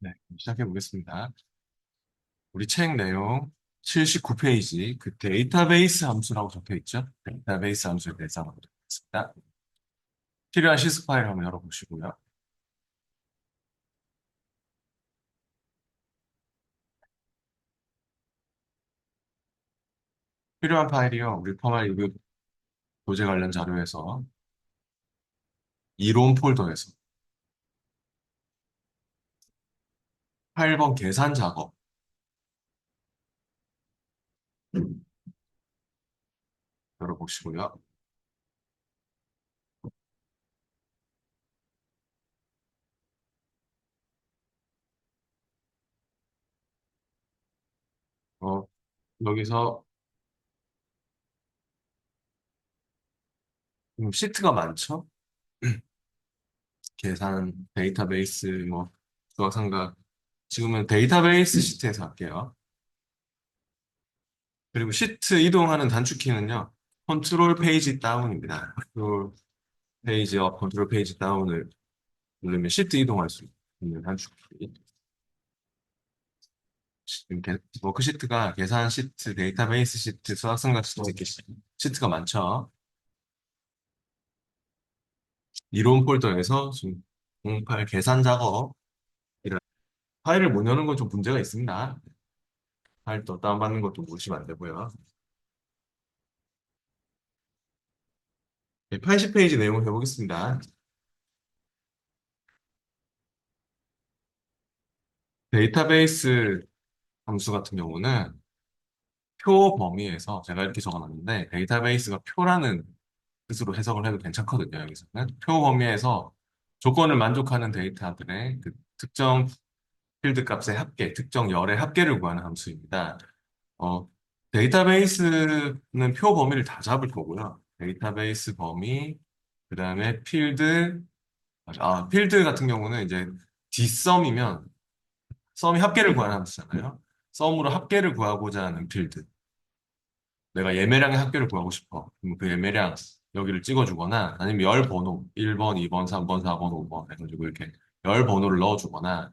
네, 시작해 보겠습니다. 우리 책 내용 79페이지, 그 데이터베이스 함수라고 적혀 있죠? 데이터베이스 함수에 대해서 한번 보겠습니다. 필요한 시스 파일 한번 열어보시고요. 필요한 파일이요. 우리 퍼말 리뷰 교재 관련 자료에서 이론 폴더에서 8번 계산 작업 열어보시고요. 어, 여기서 시트가 많죠? 계산, 데이터베이스, 뭐, 수학상가. 지금은 데이터베이스 시트에서 할게요. 그리고 시트 이동하는 단축키는요, 컨트롤 페이지 다운입니다. 컨트롤 페이지 업, 컨트롤 페이지 다운을 누르면 시트 이동할 수 있는 단축키. 워크시트가 계산 시트, 데이터베이스 시트, 수학생각 시트 이렇게 시트가 많죠. 이론 폴더에서 지금 08 계산 작업이라는 파일을 못 여는 건 좀 문제가 있습니다. 파일 또 다운받는 것도 모르시면 안 되고요. 80페이지 내용을 해보겠습니다. 데이터베이스 함수 같은 경우는 표 범위에서 제가 이렇게 적어놨는데 데이터베이스가 표라는 뜻으로 해석을 해도 괜찮거든요. 여기서는 표 범위에서 조건을 만족하는 데이터들의 그 특정 필드 값의 합계, 특정 열의 합계를 구하는 함수입니다. 어, 데이터베이스는 표 범위를 다 잡을 거고요. 데이터베이스 범위, 그 다음에 필드, 필드 같은 경우는 이제 뒷섬이면 썸이 합계를 구하는 함수잖아요. 썸으로 합계를 구하고자 하는 필드. 내가 예매량의 합계를 구하고 싶어. 그럼 그 예매량 여기를 찍어주거나 아니면 열 번호 1번, 2번, 3번, 4번, 5번 해가지고 이렇게 열 번호를 넣어주거나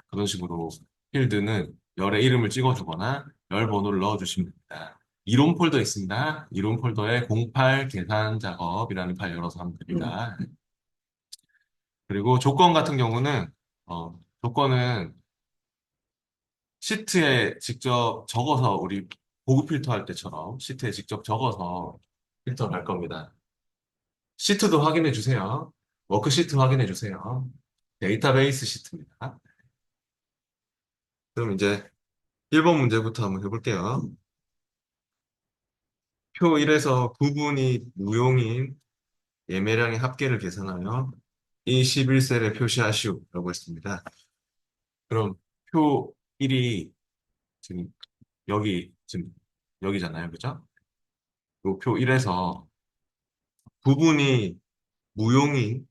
그런 식으로 필드는 열의 이름을 찍어주거나 열 번호를 넣어주시면 됩니다. 이론 폴더 있습니다. 이론 폴더에 08 계산 작업이라는 파일 열어서 하면 됩니다. 그리고 조건 같은 경우는 조건은 시트에 직접 적어서 우리 보급 필터 할 때처럼 시트에 직접 적어서 필터를 할 겁니다. 시트도 확인해 주세요. 워크시트 확인해 주세요. 데이터베이스 시트입니다. 그럼 이제 1번 문제부터 한번 해볼게요. 표 1에서 구분이 무용인 예매량의 합계를 계산하여 이 11셀에 표시하시오라고 했습니다. 그럼 표 1이 지금 지금 여기잖아요. 그죠? 표 1에서 구분이 무용인,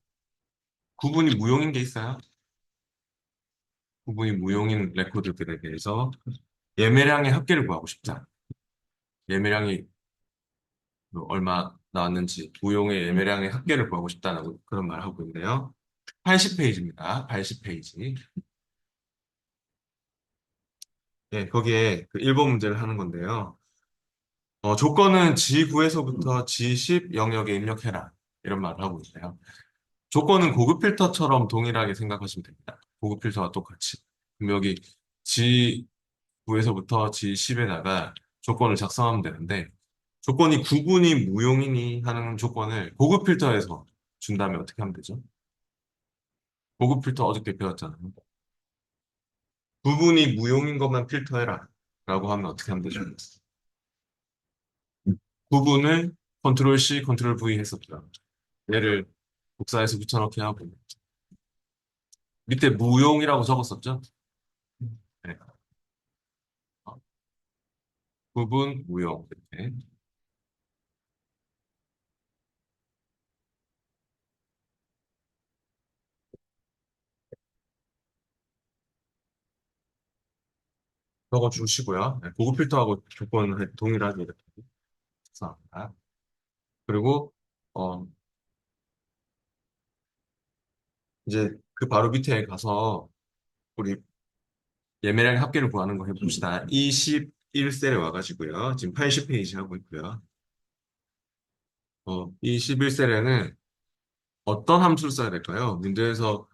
구분이 무용인 게 있어요. 구분이 무용인 레코드들에 대해서 예매량의 합계를 구하고 싶다. 예매량이 얼마 나왔는지, 무용의 예매량의 합계를 구하고 싶다는 그런 말을 하고 있는데요. 80페이지입니다. 80페이지. 예, 거기에 그 1번 문제를 하는 건데요. 조건은 G9에서부터 G10 영역에 입력해라. 이런 말을 하고 있어요. 조건은 고급 필터처럼 동일하게 생각하시면 됩니다. 고급 필터와 똑같이. 그럼 여기 G9에서부터 G10에다가 조건을 작성하면 되는데, 조건이 구분이 무용이니 하는 조건을 고급 필터에서 준 다음에 어떻게 하면 되죠? 고급 필터 어저께 배웠잖아요. 구분이 무용인 것만 필터해라. 라고 하면 어떻게 하면 되죠? 구분을 컨트롤 C, 컨트롤 V 했었죠. 얘를 복사해서 붙여넣기 하고, 밑에 무용이라고 적었었죠? 네. 어, 구분, 무용. 이렇게. 적어주시고요. 네, 고급 필터하고 조건을 동일하게 이렇게 작성합니다. 그리고, 어, 이제 그 바로 밑에 가서 우리 예매량 합계를 구하는 거 해봅시다. 21셀에 와가지고요. 지금 80페이지 하고 있고요. 21셀에는 어떤 함수를 써야 될까요? 문제에서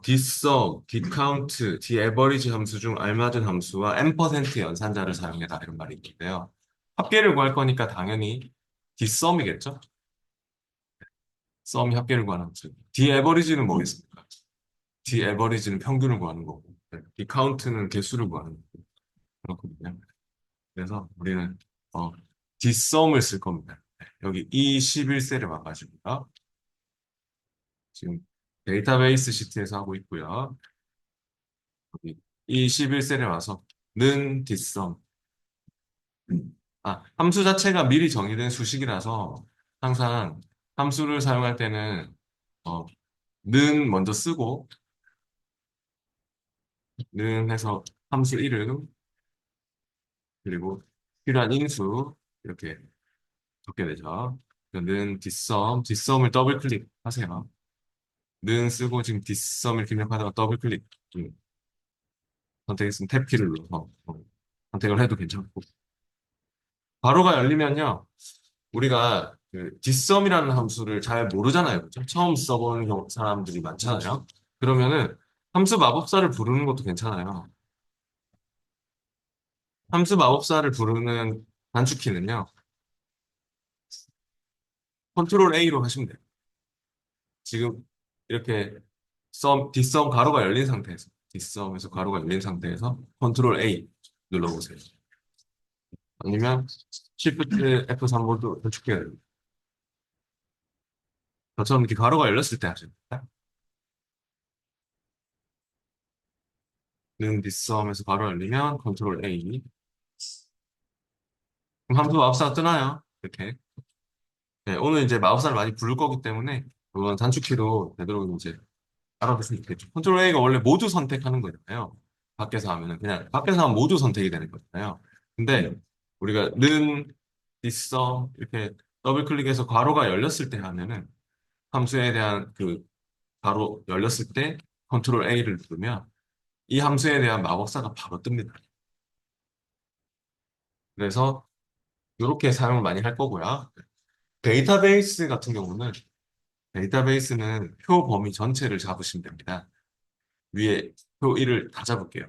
dsum, dcount, daverage 함수 중 알맞은 함수와 n% 연산자를 사용해라 이런 말이 있는데요. 합계를 구할 거니까 당연히 dsum이겠죠? sum이 합계를 구하는 함수. daverage는 뭐겠습니까? daverage는 평균을 구하는 거고, dcount는 개수를 구하는 거고, 그렇거든요. 그래서 우리는 어, 뒷섬을 쓸 겁니다. 여기 E11셀을 와가지고요. 지금 데이터베이스 시트에서 하고 있고요. 여기 E11셀에 와서 는 뒷섬. 함수 자체가 미리 정의된 수식이라서 항상 함수를 사용할 때는 어, 는 먼저 쓰고 는 해서 함수 이름 그리고 필요한 인수 이렇게 적게 되죠. 는 뒷섬을 더블 클릭하세요. 는 쓰고 지금 뒷섬을 입력하다가 더블 클릭 선택했으면 탭 키를 눌러서 선택을 해도 괜찮고 바로가 열리면요 우리가 그 뒷섬이라는 함수를 잘 모르잖아요 그죠? 처음 써보는 사람들이 많잖아요 그러면은 함수 마법사를 부르는 것도 괜찮아요 함수 마법사를 부르는 단축키는요 컨트롤 A로 하시면 돼요 지금 이렇게 뒷섬 가로가 열린 상태에서 뒷섬에서 가로가 열린 상태에서 컨트롤 A 눌러보세요 아니면 Shift F3번도 단축해야 됩니다. 저처럼 이렇게 가로가 열렸을 때 하시면 됩니다. 는 뒷섬에서 가로 열리면 컨트롤 A. 그럼 함수 마법사가 뜨나요? 이렇게. 네, 오늘 이제 마법사를 많이 부를 거기 때문에 그건 단축키로 되도록 이제 알아두시면 좋겠죠. 컨트롤 A가 원래 모두 선택하는 거잖아요. 밖에서 하면은 그냥 밖에서 하면 모두 선택이 되는 거잖아요. 근데 우리가 는 뒷섬 이렇게 더블 클릭해서 괄호가 열렸을 때 하면은 함수에 대한 그 바로 열렸을 때 컨트롤 A를 누르면 이 함수에 대한 마법사가 바로 뜹니다. 그래서 이렇게 사용을 많이 할 거고요. 데이터베이스 같은 경우는 데이터베이스는 표 범위 전체를 잡으시면 됩니다. 위에 표 1을 다 잡을게요.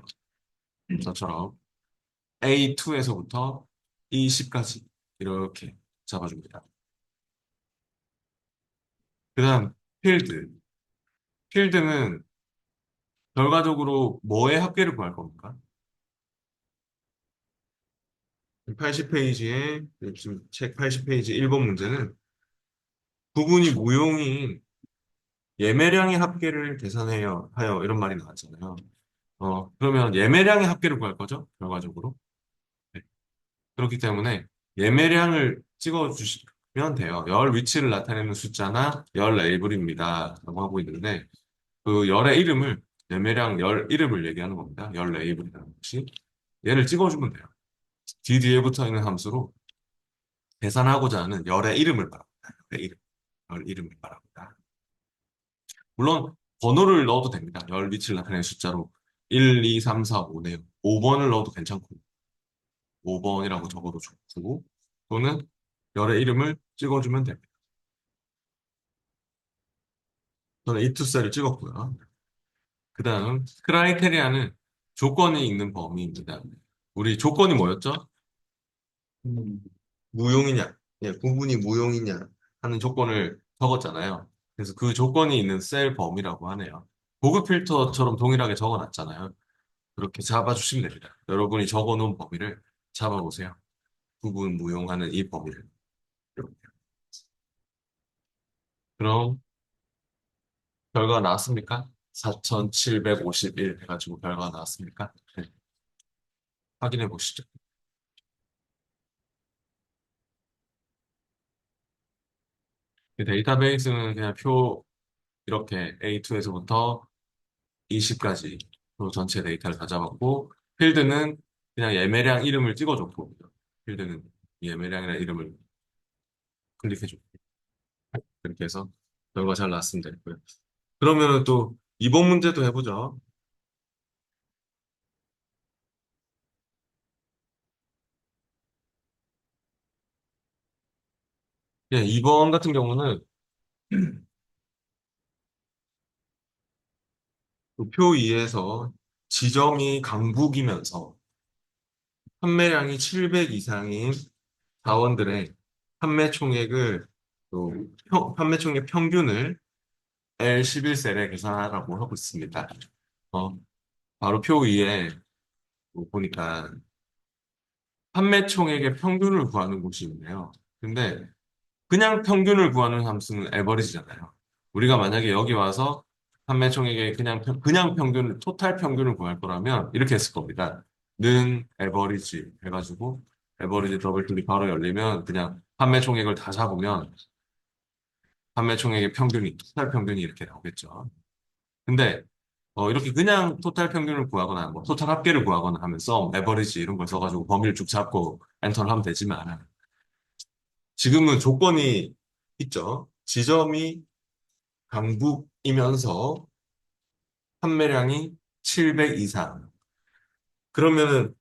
저처럼 A2에서부터 E10까지 이렇게 잡아줍니다. 그 다음 필드. 필드는 결과적으로 뭐의 합계를 구할 겁니까? 80페이지에 지금 책 80페이지 1번 문제는 부분이 무용인 예매량의 합계를 계산해요 하여 이런 말이 나왔잖아요. 그러면 예매량의 합계를 구할 거죠? 결과적으로. 네. 그렇기 때문에 예매량을 찍어주시면 돼요. 열 위치를 나타내는 숫자나 열 레이블입니다. 라고 하고 있는데 그 열의 이름을 예매량 열 이름을 얘기하는 겁니다. 열 레이블이라는 것이. 얘를 찍어주면 돼요. 뒤에 붙어 있는 함수로 계산하고자 하는 열의 이름을 말합니다. 열의 이름. 열 이름을 말합니다. 물론 번호를 넣어도 됩니다. 열 위치를 나타내는 숫자로 1, 2, 3, 4, 5네요. 5번을 넣어도 괜찮고 5번이라고 적어도 좋고 또는 열의 이름을 찍어주면 됩니다. 저는 이투셀을 찍었고요. 그 다음 크라이테리아는 조건이 있는 범위입니다. 우리 조건이 뭐였죠? 음, 무용이냐, 예, 구분이 무용이냐 하는 조건을 적었잖아요. 그래서 그 조건이 있는 셀 범위라고 하네요. 고급 필터처럼 동일하게 적어놨잖아요. 그렇게 잡아주시면 됩니다. 여러분이 적어놓은 범위를 잡아보세요. 구분 무용하는 이 범위를. 그럼 결과가 나왔습니까? 4,751 해가지고 결과가 나왔습니까? 네, 확인해 보시죠. 이 데이터베이스는 그냥 표 이렇게 A2에서부터 20까지 표 전체 데이터를 다 잡았고 필드는 그냥 예매량 이름을 찍어줬고 필드는 예매량이라는 이름을 클릭해줬고 그렇게 해서 결과 잘 나왔으면 되고요. 그러면은 또 이번 문제도 해보죠. 예, 2번 같은 경우는 표 2에서 지점이 강북이면서 판매량이 700 이상인 사원들의 판매 총액을 판매 총액 평균을 L11셀에 계산하라고 하고 있습니다. 어, 바로 표 위에 보니까 판매 총액의 평균을 구하는 곳이 있네요. 근데 그냥 평균을 구하는 함수는 에버리지잖아요. 우리가 만약에 여기 와서 판매 총액의 그냥 평균, 토탈 평균을 구할 거라면 이렇게 했을 겁니다. 는 에버리지 해가지고 에버리지 더블 클릭 바로 열리면 그냥 판매 총액을 다 잡으면 판매 총액의 평균이, 토탈 평균이 이렇게 나오겠죠. 근데 이렇게 그냥 토탈 평균을 구하거나 뭐 토탈 합계를 구하거나 하면 에버리지 이런 걸 써가지고 범위를 쭉 잡고 엔터를 하면 되지만 지금은 조건이 있죠. 지점이 강북이면서 판매량이 700 이상. 그러면은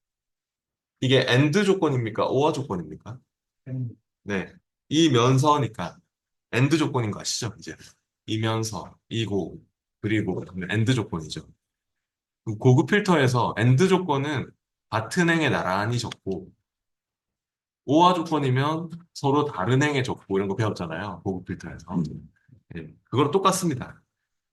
이게 AND 조건입니까? OR 조건입니까? 네. 이면서니까 AND 조건인 거 아시죠? 이제 이면서 이고 그리고 AND 조건이죠. 그 고급 필터에서 AND 조건은 같은 행에 나란히 적고 OR 조건이면 서로 다른 행에 적고 이런 거 배웠잖아요. 고급 필터에서. 예, 그거랑 똑같습니다.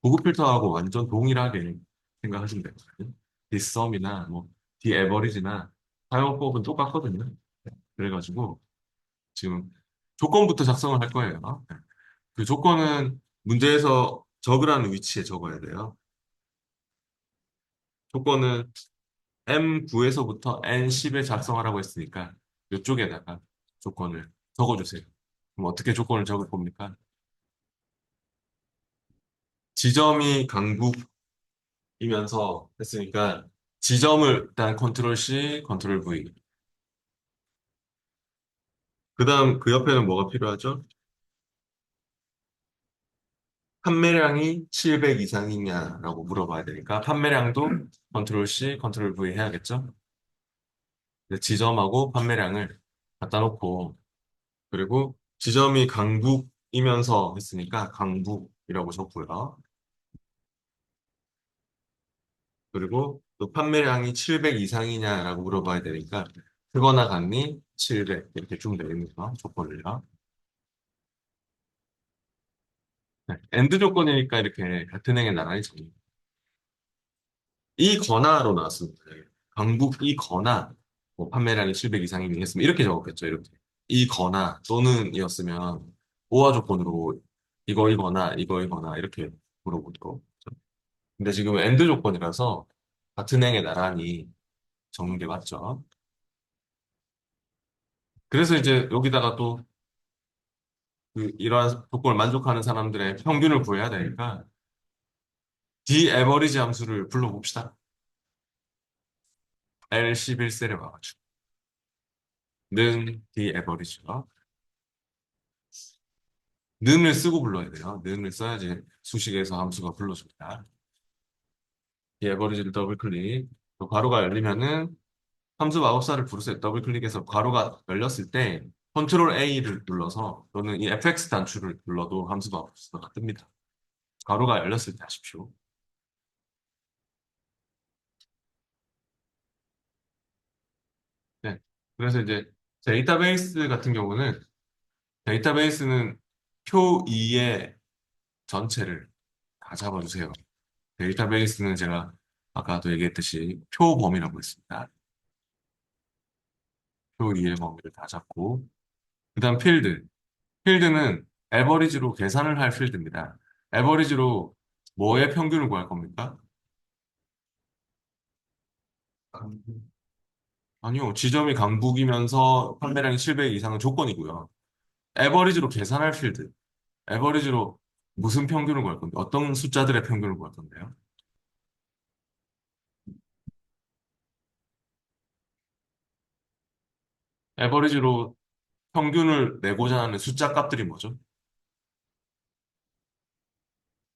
고급 필터하고 완전 동일하게 생각하시면 되거든요. 뒷섬이나 뭐 뒤에버리지나 사용법은 똑같거든요. 그래가지고 지금 조건부터 작성을 할 거예요. 그 조건은 문제에서 적으라는 위치에 적어야 돼요. 조건은 M9에서부터 N10에 작성하라고 했으니까 이쪽에다가 조건을 적어주세요. 그럼 어떻게 조건을 적을 겁니까? 지점이 강북이면서 했으니까 지점을 일단 컨트롤 C, 컨트롤 V. 그 다음 그 옆에는 뭐가 필요하죠? 판매량이 700 이상이냐라고 물어봐야 되니까 판매량도 컨트롤 C, 컨트롤 V 해야겠죠? 근데 지점하고 판매량을 갖다 놓고 그리고 지점이 강북이면서 했으니까 강북이라고 적고요. 그리고 또 판매량이 700 이상이냐라고 물어봐야 되니까 크거나 같니? 700 이렇게 주면 되겠네요. 조건을요. 네. 엔드 조건이니까 이렇게 같은 행에 나란히 적립니다. 이거나로 나왔습니다. 네. 강북이거나 뭐 판매량이 700 이상이면 했으면 이렇게 적었겠죠. 이렇게 이거나 또는 이었으면 보아 조건으로 이거이거나 이렇게 물어보도록. 근데 지금 엔드 조건이라서 같은 행에 나란히 적는 게 맞죠. 그래서 이제 여기다가 또 이러한 조건을 만족하는 사람들의 평균을 구해야 되니까 디에버리지 함수를 불러봅시다. L11셀에 와가지고 는 디에버리지요. 는을 쓰고 불러야 돼요. 는을 써야지 수식에서 함수가 불러줍니다. 디에버리지를 더블 클릭. 또 괄호가 열리면은 함수 마법사를 부르세요. 더블 클릭해서 괄호가 열렸을 때 컨트롤 A를 눌러서 또는 이 fx 단추를 눌러도 함수 마법사가 뜹니다. 괄호가 열렸을 때 하십시오. 네. 그래서 이제 데이터베이스 같은 경우는 데이터베이스는 표 2의 전체를 다 잡아주세요. 데이터베이스는 제가 아까도 얘기했듯이 표 범위라고 했습니다. 표 2의 범위를 다 잡고 그다음 필드. 필드는 에버리지로 계산을 할 필드입니다. 에버리지로 뭐의 평균을 구할 겁니까? 아니요. 지점이 강북이면서 판매량이 700 이상은 조건이고요. 에버리지로 계산할 필드. 에버리지로 무슨 평균을 구할 건데, 어떤 숫자들의 평균을 구할 건데요? 에버리지로 평균을 내고자 하는 숫자 값들이 뭐죠?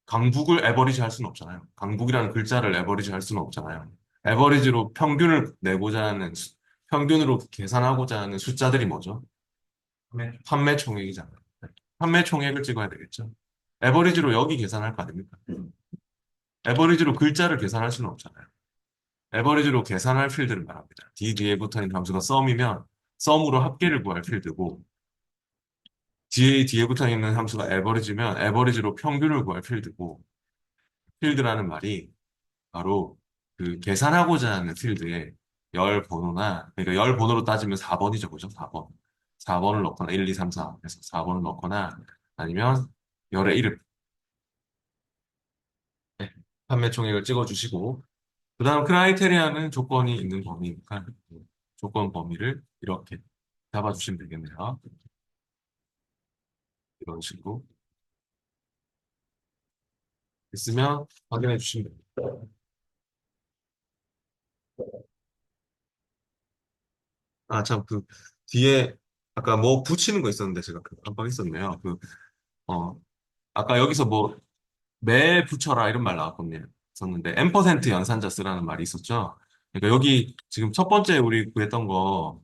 강북을 에버리지 할 수는 없잖아요. 강북이라는 글자를 에버리지 할 수는 없잖아요. 에버리지로 평균을 내고자 하는, 평균으로 계산하고자 하는 숫자들이 뭐죠? 판매 총액이잖아요. 판매 총액을 찍어야 되겠죠. 에버리지로 여기 계산할 거 아닙니까? 에버리지로 글자를 계산할 수는 없잖아요. 에버리지로 계산할 필드를 말합니다. D 뒤에 붙어 있는 함수가 썸이면 썸으로 합계를 구할 필드고 뒤에 붙어 있는 함수가 에버리지면 에버리지로 평균을 구할 필드고 필드라는 말이 바로 그 계산하고자 하는 필드에 열 번호나 그러니까 열 번호로 따지면 4번이죠. 그죠? 4번. 4번을 넣거나 1, 2, 3, 4 해서 4번을 넣거나 아니면 열의 이름 네, 판매 총액을 찍어주시고 그다음 크라이테리아는 조건이 있는 범위니까 조건 범위를 이렇게 잡아주시면 되겠네요. 이런 식으로 있으면 확인해 주시면 됩니다. 아, 참, 뒤에 아까 뭐 붙이는 거 있었는데 제가 깜빡 있었네요. 어, 아까 여기서 뭐 매 붙여라 이런 말 나왔거든요. 있었는데 M% 연산자 쓰라는 말이 있었죠. 그러니까 여기 지금 첫 번째 우리 구했던 거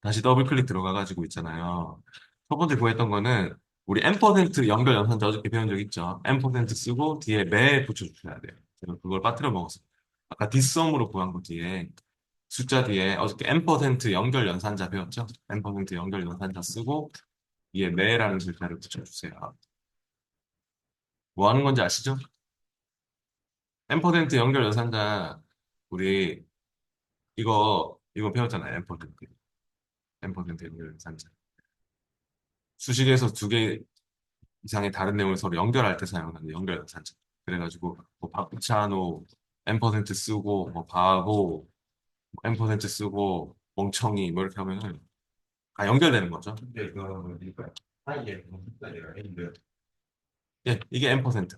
다시 더블 클릭 들어가가지고 있잖아요. 첫 번째 구했던 거는 우리 M% 연결 연산자 어저께 배운 적 있죠. M% 쓰고 뒤에 매 붙여주셔야 돼요. 제가 그걸 빠뜨려 먹었어요. 아까 뒷섬으로 구한 거 뒤에 숫자 뒤에 어저께 M% 연결 연산자 배웠죠? M% 연결 연산자 쓰고 뒤에 매라는 글자를 붙여주세요. 뭐 하는 건지 아시죠? M% 연결 연산자 우리 이거 배웠잖아요. M% 연결 연산자. 수식에서 두 개 이상의 다른 내용을 서로 연결할 때 사용하는 연결 연산자. 그래가지고 뭐 박찬호 M% 쓰고 뭐 바보 M% 쓰고 멍청이 뭐 이렇게 하면은 다 연결되는 거죠. 근데 이거 뭡니까? 이게 예, 이게 M%.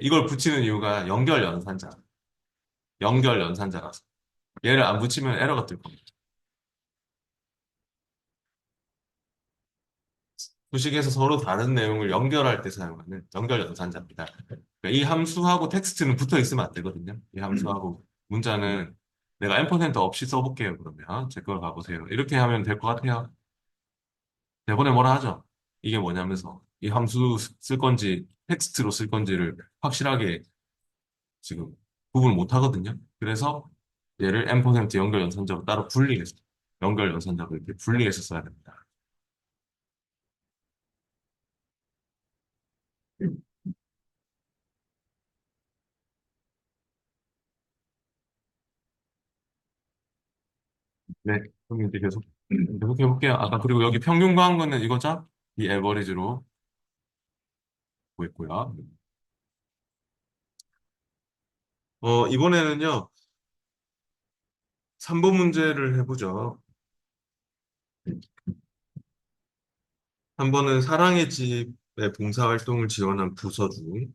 이걸 붙이는 이유가 연결 연산자. 연결 연산자라서. 얘를 안 붙이면 에러가 뜰 겁니다. 수식에서 서로 다른 내용을 연결할 때 사용하는 연결 연산자입니다. 그러니까 이 함수하고 텍스트는 붙어 있으면 안 되거든요. 이 함수하고 문자는 내가 M% 없이 써볼게요. 그러면 제 걸 가보세요. 이렇게 하면 될 것 같아요. 대본에 뭐라 하죠? 이게 뭐냐면서 이 함수 쓸 건지 텍스트로 쓸 건지를 확실하게 지금 구분을 못 하거든요. 그래서 얘를 M% 연결 연산자로 따로 분리해서 연결 연산자로 이렇게 분리해서 써야 됩니다. 네, 그럼 이제 계속 해볼게요. 아까 그리고 여기 평균 구한 거는 이거죠? 이 에버리지로 구했고요. 이번에는요, 3번 문제를 해보죠. 3번은 사랑의 집의 봉사활동을 지원한 부서 중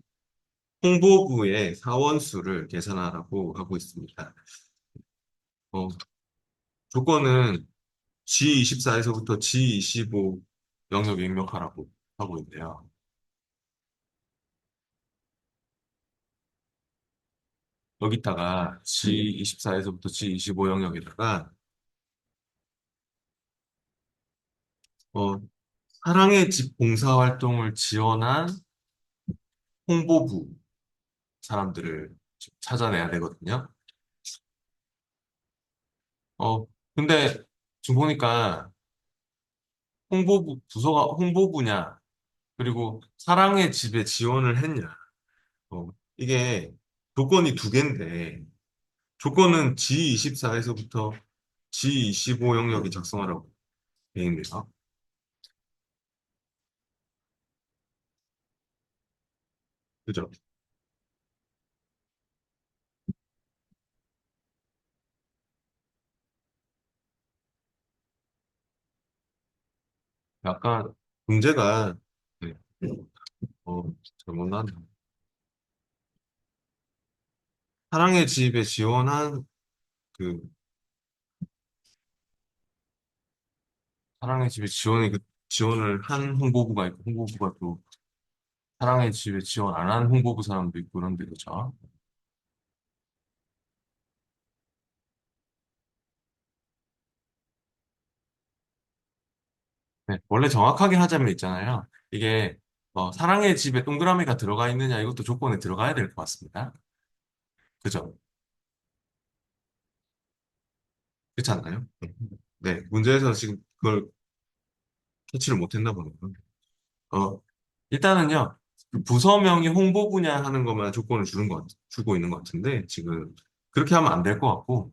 홍보부의 사원수를 계산하라고 하고 있습니다. 어, 조건은 G24에서부터 G25 영역 입력하라고 하고 있네요. 여기다가 G24에서부터 G25 영역에다가 어, 사랑의 집 봉사활동을 지원한 홍보부 사람들을 좀 찾아내야 되거든요. 어, 근데 지금 보니까 부서가 홍보부냐, 그리고 사랑의 집에 지원을 했냐. 이게 조건이 두 개인데, 조건은 G24에서부터 G25 영역이 작성하라고 돼 있네요. 그죠? 약간 문제가, 네, 잘못 나왔네. 사랑의 집에 지원한 그 사랑의 집에 지원을 한 홍보부가 있고 홍보부가 또 사랑의 집에 지원 안 한 홍보부 사람도 있고 그런데 그죠? 네, 원래 정확하게 하자면 있잖아요. 이게 사랑의 집에 동그라미가 들어가 있느냐 이것도 조건에 들어가야 될 것 같습니다. 그죠? 그렇지 않나요? 네, 문제에서 지금 그걸 캐치를 못했나 보네요. 어, 일단은요, 그 부서명이 홍보 분야 하는 것만 조건을 주고 있는 것 같은데, 지금 그렇게 하면 안 될 것 같고,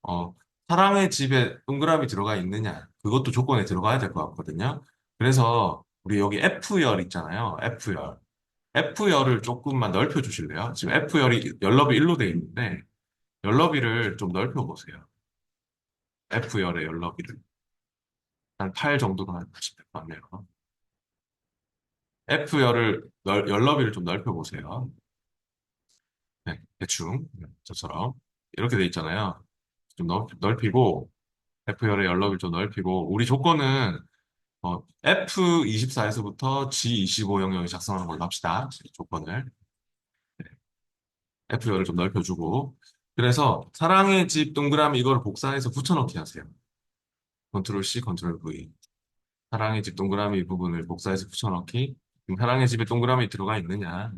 어, 사랑의 집에 동그라미 들어가 있느냐, 그것도 조건에 들어가야 될 것 같거든요. 그래서 우리 여기 F열 있잖아요. F열. F열을 조금만 넓혀 주실래요? 지금 F열이 열너비 1로 돼 있는데, 열너비를 좀 넓혀 보세요. F열의 열너비를. 한 8 정도가 하시면 될 것 같네요. 열너비를 좀 넓혀 보세요. 네, 대충 저처럼 이렇게 돼 있잖아요. 좀 넓히고 F열의 연락을 좀 넓히고 우리 조건은 F24에서부터 G25 영역이 작성하는 걸로 합시다. 조건을 F열을 좀 넓혀주고 그래서 사랑의 집 동그라미 이걸 복사해서 붙여넣기 하세요. 컨트롤 C, 컨트롤 V. 사랑의 집 동그라미 부분을 복사해서 붙여넣기. 그럼 사랑의 집에 동그라미 들어가 있느냐?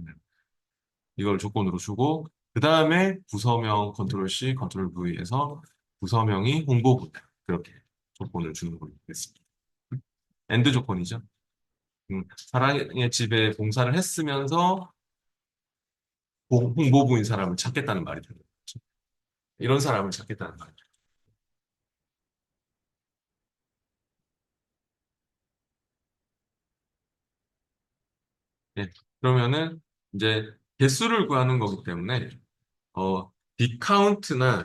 이걸 조건으로 주고 그 다음에 부서명 컨트롤 C, 컨트롤 V에서 부서명이 홍보부다. 그렇게 조건을 주는 걸로 되겠습니다. 엔드 조건이죠. 사랑의 집에 봉사를 했으면서 홍보부인 사람을 찾겠다는 말이 되는 거죠. 이런 사람을 찾겠다는 말이죠. 네. 그러면은 이제 개수를 구하는 거기 때문에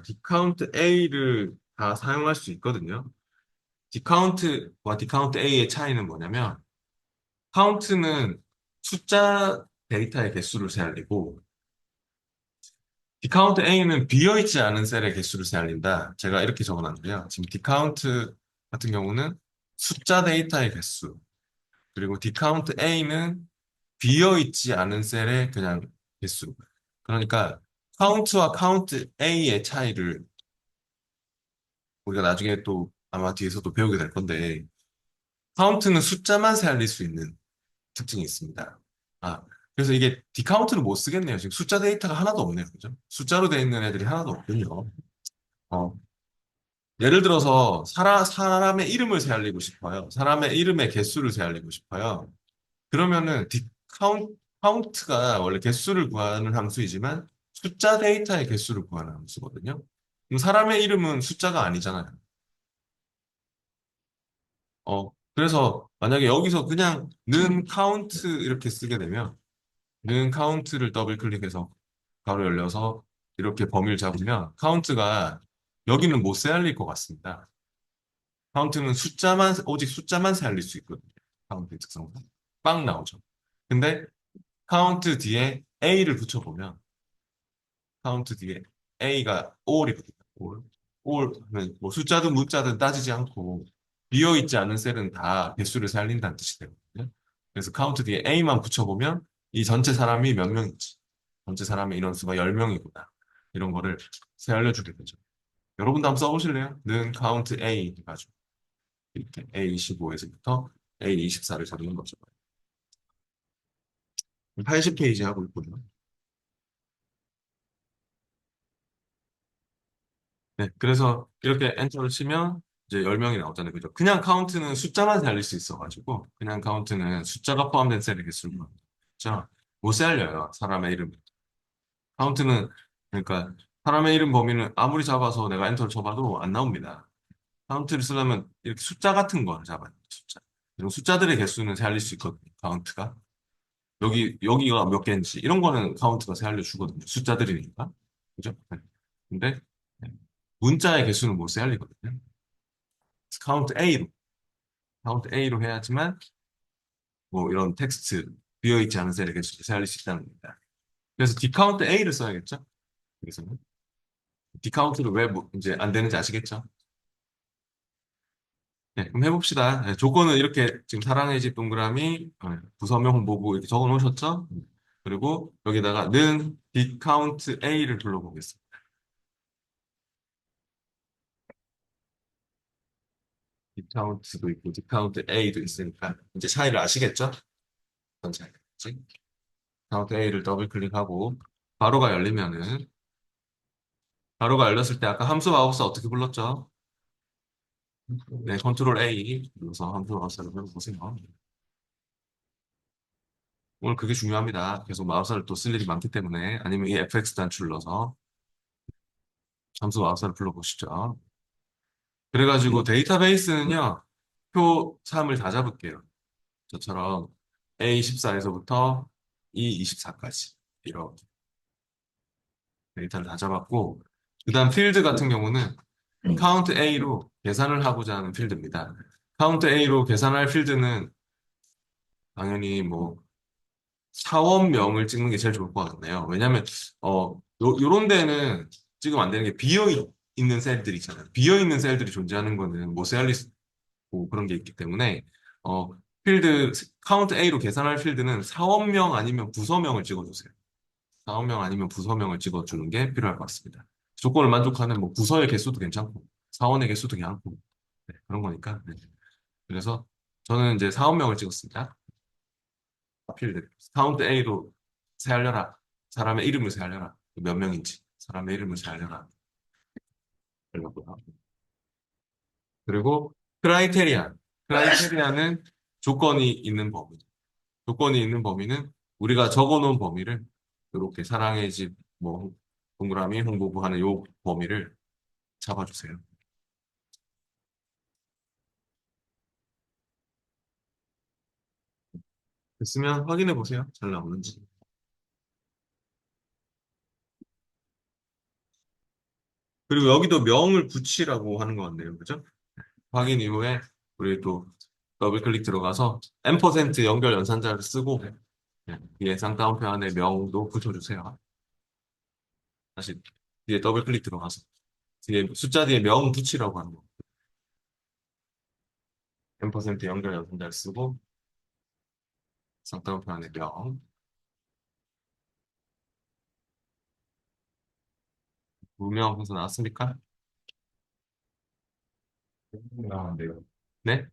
디카운트 A를 다 사용할 수 있거든요. 디카운트와 디카운트 A의 차이는 뭐냐면 카운트는 숫자 데이터의 개수를 세알리고 디카운트 A는 비어있지 않은 셀의 개수를 세알린다. 제가 이렇게 적어놨는데요. 지금 디카운트 같은 경우는 숫자 데이터의 개수 그리고 디카운트 A는 비어있지 않은 셀의 그냥 개수. 그러니까 카운트와 카운트 A의 차이를 우리가 나중에 또 아마 뒤에서도 배우게 될 건데 카운트는 숫자만 세알릴 수 있는 특징이 있습니다. 아, 그래서 이게 디카운트를 못 쓰겠네요. 지금 숫자 데이터가 하나도 없네요. 그죠? 숫자로 되어 있는 애들이 하나도 없군요. 어, 예를 들어서 사람의 이름을 세알리고 싶어요. 사람의 이름의 개수를 세알리고 싶어요. 그러면은 카운트가 원래 개수를 구하는 함수이지만 숫자 데이터의 개수를 구하는 함수거든요. 그럼 사람의 이름은 숫자가 아니잖아요. 그래서 만약에 여기서 그냥 는 카운트 이렇게 쓰게 되면 는 카운트를 더블 클릭해서 가로 열려서 이렇게 범위를 잡으면 카운트가 여기는 못 세알릴 것 같습니다. 카운트는 오직 숫자만 세알릴 수 있거든요. 카운트의 특성상. 빵 나오죠. 근데 카운트 뒤에 A를 붙여보면 카운트 뒤에 A가 all이거든요. all. all 하면 뭐 숫자든 문자든 따지지 않고 비어있지 않은 셀은 다 개수를 살린다는 뜻이 되거든요. 그래서 카운트 뒤에 A만 붙여보면 이 전체 사람이 몇 명인지, 전체 사람의 인원수가 10명이구나. 이런 거를 세 알려주게 되죠. 여러분도 한번 써보실래요? 는 카운트 A 해가지고 이렇게 A25에서부터 A24를 잡는 거죠. 80페이지 하고 있거든요. 네, 그래서 이렇게 엔터를 치면 이제 10명이 나오잖아요. 그죠? 그냥 카운트는 숫자만 살릴 수 있어가지고, 그냥 카운트는 숫자가 포함된 셀의 개수를 구합니다. 그죠? 못 살려요, 사람의 이름. 카운트는, 그러니까, 사람의 이름 범위는 아무리 잡아서 내가 엔터를 쳐봐도 안 나옵니다. 카운트를 쓰려면 이렇게 숫자 같은 걸 잡아요, 숫자. 이런 숫자들의 개수는 살릴 수 있거든요, 카운트가. 여기가 몇 개인지, 이런 거는 카운트가 살려주거든요. 숫자들이니까. 그죠? 네. 근데, 네. 문자의 개수는 못 살리거든요. 카운트 A로, 카운트 A로 해야지만 뭐 이런 텍스트 비어있지 않은 셀에 계속 살릴 수 있다는 겁니다. 그래서 디카운트 A를 써야겠죠? 여기서는 디카운트를 왜 이제 안 되는지 아시겠죠? 네, 그럼 해봅시다. 네, 조건은 이렇게 지금 사랑의 집 동그라미 부서명 홍보부 이렇게 적어 놓으셨죠? 그리고 여기다가 는 디카운트 A를 불러보겠습니다. 디카운트도 있고 디카운트 A도 있으니까 이제 차이를 아시겠죠? 어떤 차이인지. 디카운트 A를 더블 클릭하고 바로가 열리면은 바로가 열렸을 때 아까 함수 마우스 어떻게 불렀죠? 네, 컨트롤 A 눌러서 함수 마우스를 해보세요. 오늘 그게 중요합니다. 계속 마우스를 또 쓸 일이 많기 때문에 아니면 이 FX 단추 눌러서 함수 마우스를 불러보시죠. 그래가지고 데이터베이스는요, 표 3을 다 잡을게요. 저처럼 A14에서부터 E24까지 이렇게 데이터를 다 잡았고, 그 다음 필드 같은 경우는 카운트 A로 계산을 하고자 하는 필드입니다. 카운트 A로 계산할 필드는 당연히 뭐 사원명을 찍는 게 제일 좋을 것 같네요. 왜냐면 요런 데는 찍으면 안 되는 게 비어 있는 셀들이 있잖아요. 비어 있는 셀들이 존재하는 거는 모세알리스 뭐 그런 게 있기 때문에 어 필드 카운트 A로 계산할 필드는 사원명 아니면 부서명을 찍어주세요. 사원명 아니면 부서명을 찍어주는 게 필요할 것 같습니다. 조건을 만족하는 뭐 부서의 개수도 괜찮고 사원의 개수도 괜찮고 네, 그런 거니까. 네. 그래서 저는 이제 사원명을 찍었습니다. 필드 카운트 A로 세알려라. 사람의 이름을 세알려라. 몇 명인지 사람의 이름을 세알려라. 그리고요. 그리고 크라이테리안. 크라이테리안은 조건이 있는 범위. 조건이 있는 범위는 우리가 적어놓은 범위를 이렇게 사랑의 집, 뭐, 동그라미, 홍보부 하는 요 범위를 잡아주세요. 됐으면 확인해 보세요. 잘 나오는지. 그리고 여기도 명을 붙이라고 하는 것 같네요. 그죠? 확인 이후에 우리 또 더블 클릭 들어가서 M% 연결 연산자를 쓰고 뒤에 쌍따옴표 안에 명도 붙여주세요. 다시 뒤에 더블 클릭 들어가서 뒤에 숫자 뒤에 명 붙이라고 하는 거. M% 연결 연산자를 쓰고 쌍따옴표 안에 명. 무명 순서 나왔습니까? 나왔는데요. 네?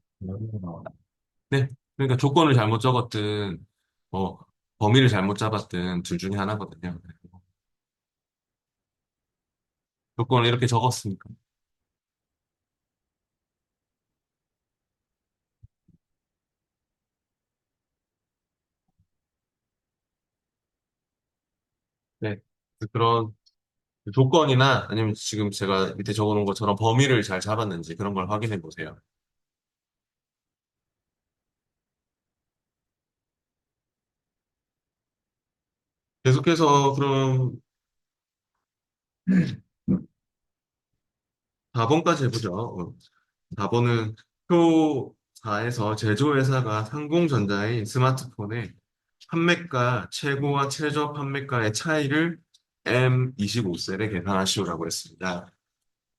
네. 그러니까 조건을 잘못 적었든, 뭐, 범위를 잘못 잡았든 둘 중에 하나거든요. 조건을 이렇게 적었으니까. 네. 그런 조건이나 아니면 지금 제가 밑에 적어놓은 것처럼 범위를 잘 잡았는지 그런 걸 확인해 보세요. 계속해서 그럼 4번까지 해보죠. 4번은 표 4에서 제조회사가 상공전자의 스마트폰의 판매가 최고와 최저 판매가의 차이를 M25셀에 계산하시오라고 했습니다.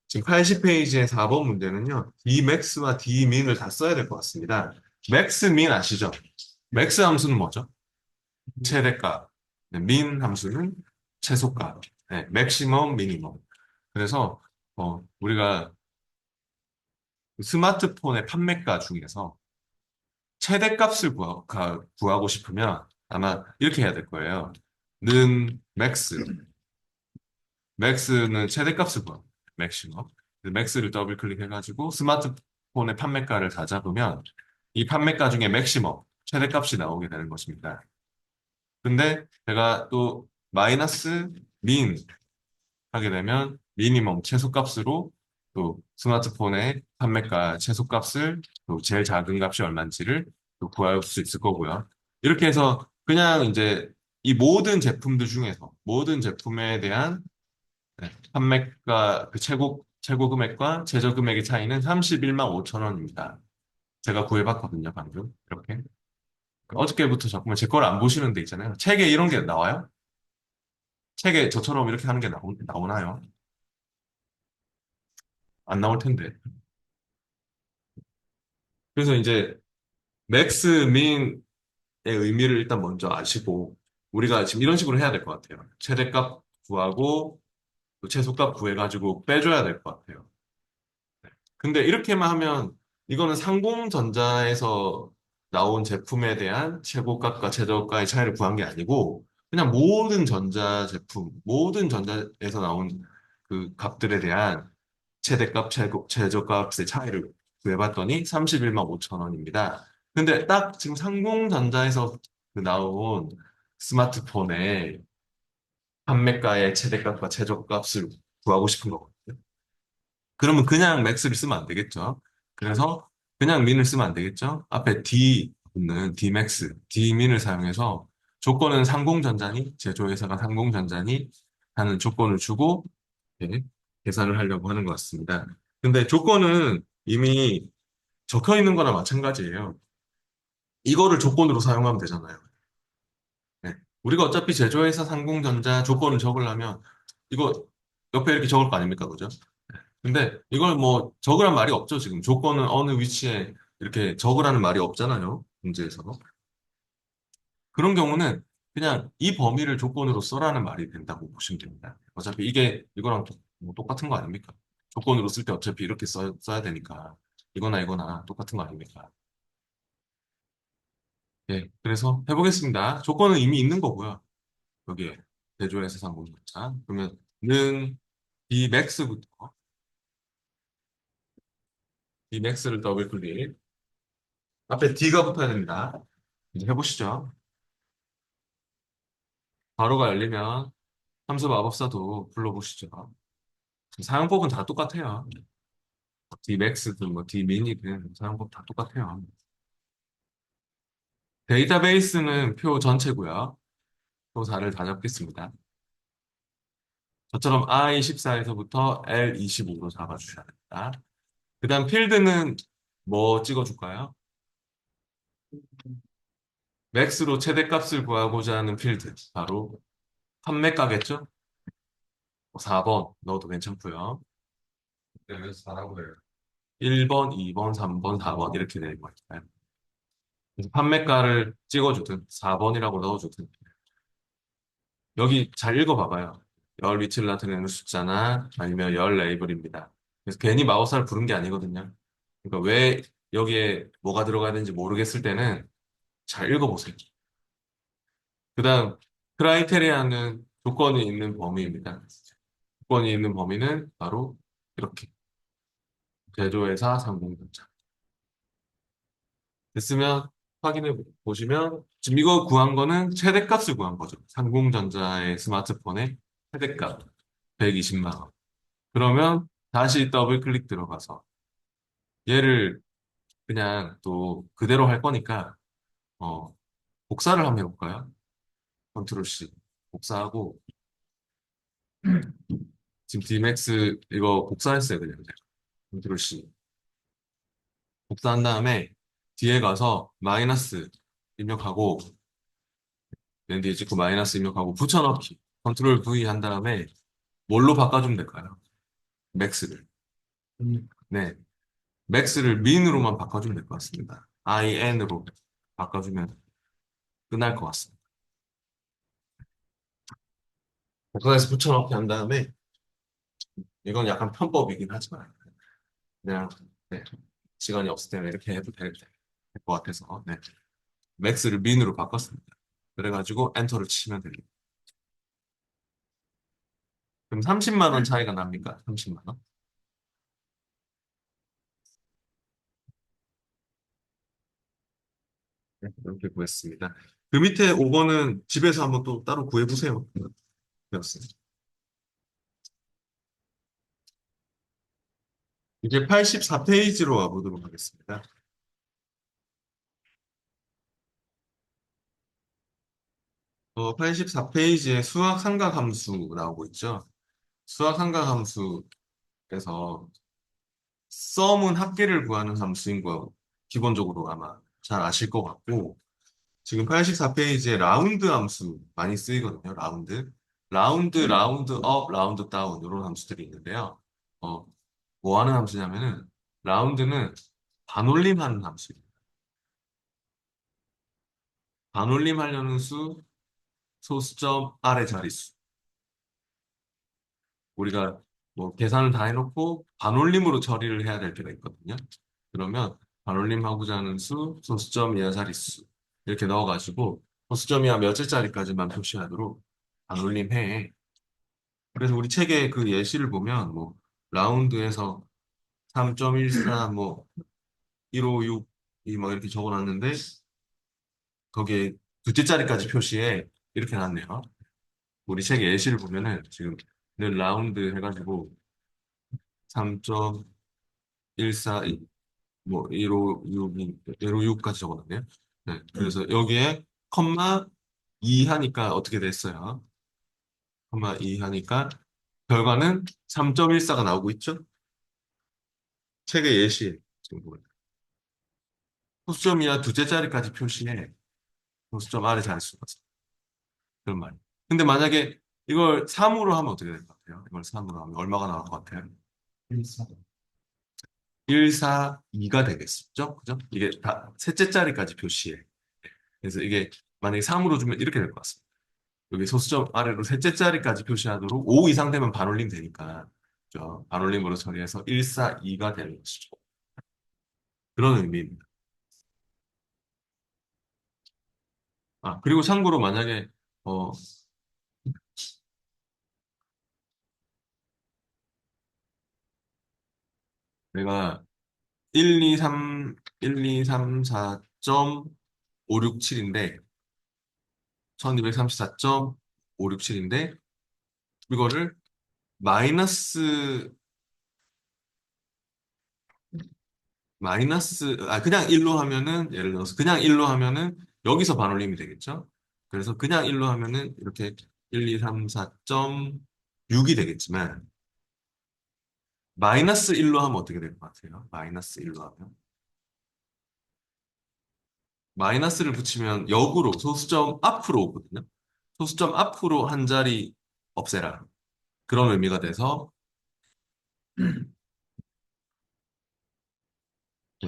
지금 80페이지의 4번 문제는요. Dmax와 Dmin을 다 써야 될 것 같습니다. max, min 아시죠? max 함수는 뭐죠? 최대값. 네, min 함수는 최소값. 네, maximum, minimum. 그래서 우리가 스마트폰의 판매가 중에서 최대값을 구하고 싶으면 아마 이렇게 해야 될 거예요. 는 맥스. 맥스는 최대값을 구합니다. 맥시멈. 맥스를 더블 클릭해가지고 스마트폰의 판매가를 다 잡으면 이 판매가 중에 맥시멈, 최대값이 나오게 되는 것입니다. 근데 제가 또 마이너스 민 하게 되면 미니멈 최소값으로 또 스마트폰의 판매가 최소값을 또 제일 작은 값이 얼마인지를 또 구할 수 있을 거고요. 이렇게 해서 그냥 이제 이 모든 제품들 중에서 모든 제품에 대한 판매가 그 최고 금액과 최저 금액의 차이는 31만 5천 원입니다. 제가 구해봤거든요, 방금. 이렇게. 어저께부터 자꾸만 제 걸 안 보시는 데 있잖아요. 책에 이런 게 나와요? 책에 저처럼 이렇게 하는 게 나오나요? 안 나올 텐데. 그래서 이제 맥스 민의 의미를 일단 먼저 아시고 우리가 지금 이런 식으로 해야 될 것 같아요. 최대값 구하고 또 최소값 구해가지고 빼줘야 될 것 같아요. 근데 이렇게만 하면 이거는 상공전자에서 나온 제품에 대한 최고값과 최저가의 차이를 구한 게 아니고 그냥 모든 전자 제품, 모든 전자에서 나온 그 값들에 대한 최대값, 최저값의 차이를 구해봤더니 31만 5천 원입니다. 근데 딱 지금 상공전자에서 그 나온 스마트폰의 판매가의 최대값과 최저값을 구하고 싶은 거거든요. 그러면 그냥 맥스를 쓰면 안 되겠죠. 그래서 그냥 민을 쓰면 안 되겠죠. 앞에 D 붙는 D맥스, D민을 사용해서 조건은 상공전자니, 제조회사가 상공전자니 하는 조건을 주고 예, 계산을 하려고 하는 것 같습니다. 근데 조건은 이미 적혀 있는 거나 마찬가지예요. 이거를 조건으로 사용하면 되잖아요. 네. 우리가 어차피 제조회사 상공전자 조건을 적으려면 이거 옆에 이렇게 적을 거 아닙니까? 그죠? 근데 이걸 뭐 적으란 말이 없죠, 지금. 조건은 어느 위치에 이렇게 적으라는 말이 없잖아요, 문제에서. 그런 경우는 그냥 이 범위를 조건으로 써라는 말이 된다고 보시면 됩니다. 어차피 이게 이거랑 뭐 똑같은 거 아닙니까? 조건으로 쓸 때 어차피 이렇게 써야 되니까. 이거나 이거나 똑같은 거 아닙니까? 예, 그래서 해보겠습니다. 조건은 이미 있는 거고요. 여기에. 대조해서 상공분자. 그러면 는 Dmax부터 Dmax를 더블 클릭. 앞에 D가 붙어야 됩니다. 이제 해보시죠. 바로가 열리면 함수 마법사도 불러보시죠. 사용법은 다 똑같아요. Dmax든 뭐 D민이든 사용법 다 똑같아요. 데이터베이스는 표 전체고요. 표 4를 다 잡겠습니다. 저처럼 I14에서부터 L25로 잡아주셔야 됩니다. 그 다음 필드는 뭐 찍어줄까요? 맥스로 최대값을 구하고자 하는 필드. 바로 판매가겠죠? 4번 넣어도 괜찮고요. 네, 그래서 4라고 해요. 1번, 2번, 3번, 4번 이렇게 되는 거니까요. 그래서 판매가를 찍어주든 4번이라고 넣어주든 여기 잘 읽어봐봐요. 열 위치를 나타내는 숫자나 아니면 열 레이블입니다. 그래서 괜히 마우스를 부른 게 아니거든요. 그러니까 왜 여기에 뭐가 들어가야 되는지 모르겠을 때는 잘 읽어보세요. 그 다음 크라이테리아는 조건이 있는 범위입니다. 조건이 있는 범위는 바로 이렇게 제조회사 상공전자. 됐으면 확인해 보시면 지금 이거 구한 거는 최대값을 구한 거죠. 상공전자의 스마트폰의 최대값 120만 원. 그러면 다시 더블 클릭 들어가서 얘를 그냥 또 그대로 할 거니까 어, 복사를 한번 해볼까요? 컨트롤 C 복사하고 지금 Dmax 이거 복사했어요 그냥 제가. 컨트롤 C 복사한 다음에 뒤에 가서 마이너스 입력하고 맨 뒤에 찍고 마이너스 입력하고 붙여넣기 컨트롤 V 한 다음에 뭘로 바꿔주면 될까요? 맥스를. 네, 맥스를 민으로만 바꿔주면 될 것 같습니다. IN으로 바꿔주면 끝날 것 같습니다. 복사해서 붙여넣기 한 다음에 이건 약간 편법이긴 하지만 그냥 네, 시간이 없을 때는 이렇게 해도 될 것 같아서 네, 맥스를 민으로 바꿨습니다. 그래가지고 엔터를 치면 됩니다. 그럼 30만 원 차이가 납니까? 30만 원? 네, 이렇게 구했습니다. 그 밑에 5번은 집에서 한번 또 따로 구해보세요. 배웠습니다. 이제 84페이지로 와보도록 하겠습니다. 84페이지에 수학 삼각함수 나오고 있죠. 수학 삼각함수에서 썸은 합계를 구하는 함수인 거 기본적으로 아마 잘 아실 것 같고 지금 84페이지에 라운드 함수 많이 쓰이거든요. 라운드. 라운드 업, 라운드 다운 이런 함수들이 있는데요. 어, 뭐 하는 함수냐면은 라운드는 반올림하는 함수예요. 반올림하려는 수, 소수점, 아래 자릿수. 우리가 뭐 계산을 다 해놓고 반올림으로 처리를 해야 될 때가 있거든요. 그러면 반올림하고자 하는 수, 소수점 이하 자릿수 이렇게 넣어가지고 소수점 이하 몇째 자리까지만 표시하도록 반올림해. 그래서 우리 책에 그 예시를 보면 뭐 라운드에서 3.14 뭐 156 이 뭐 이렇게 적어놨는데 거기에 두째 자리까지 표시해 이렇게 놨네요. 우리 책의 예시를 보면은 지금 늘 라운드 해가지고 3.14 뭐 156까지 적어놨네요. 네, 그래서 여기에 컴마 2 하니까 어떻게 됐어요? 컴마 2 하니까 결과는 3.14가 나오고 있죠? 책의 예시 지금 보면 소수점 이하 두째 자리까지 표시해 소수점 아래 자릿수가 그런 말이에요. 근데 만약에 이걸 3으로 하면 어떻게 될 것 같아요? 이걸 3으로 하면 얼마가 나올 것 같아요? 142가 되겠죠? 그죠? 이게 다 셋째 자리까지 표시해. 그래서 이게 만약에 3으로 주면 이렇게 될 것 같습니다. 여기 소수점 아래로 셋째 자리까지 표시하도록 5 이상 되면 반올림 되니까 그죠? 반올림으로 처리해서 142가 되는 것이죠. 그런 의미입니다. 아, 그리고 참고로 만약에 어, 내가 1, 2, 3, 1, 2, 3, 4.567인데 1234.567인데 이거를 마이너스 그냥 1로 하면은 예를 들어서 그냥 1로 하면은 여기서 반올림이 되겠죠? 그래서 그냥 1로 하면은 이렇게 1, 2, 3, 4.6이 되겠지만 마이너스 1로 하면 어떻게 될 것 같아요? 마이너스 1로 하면 마이너스를 붙이면 역으로 소수점 앞으로 오거든요. 소수점 앞으로 한 자리 없애라. 그런 의미가 돼서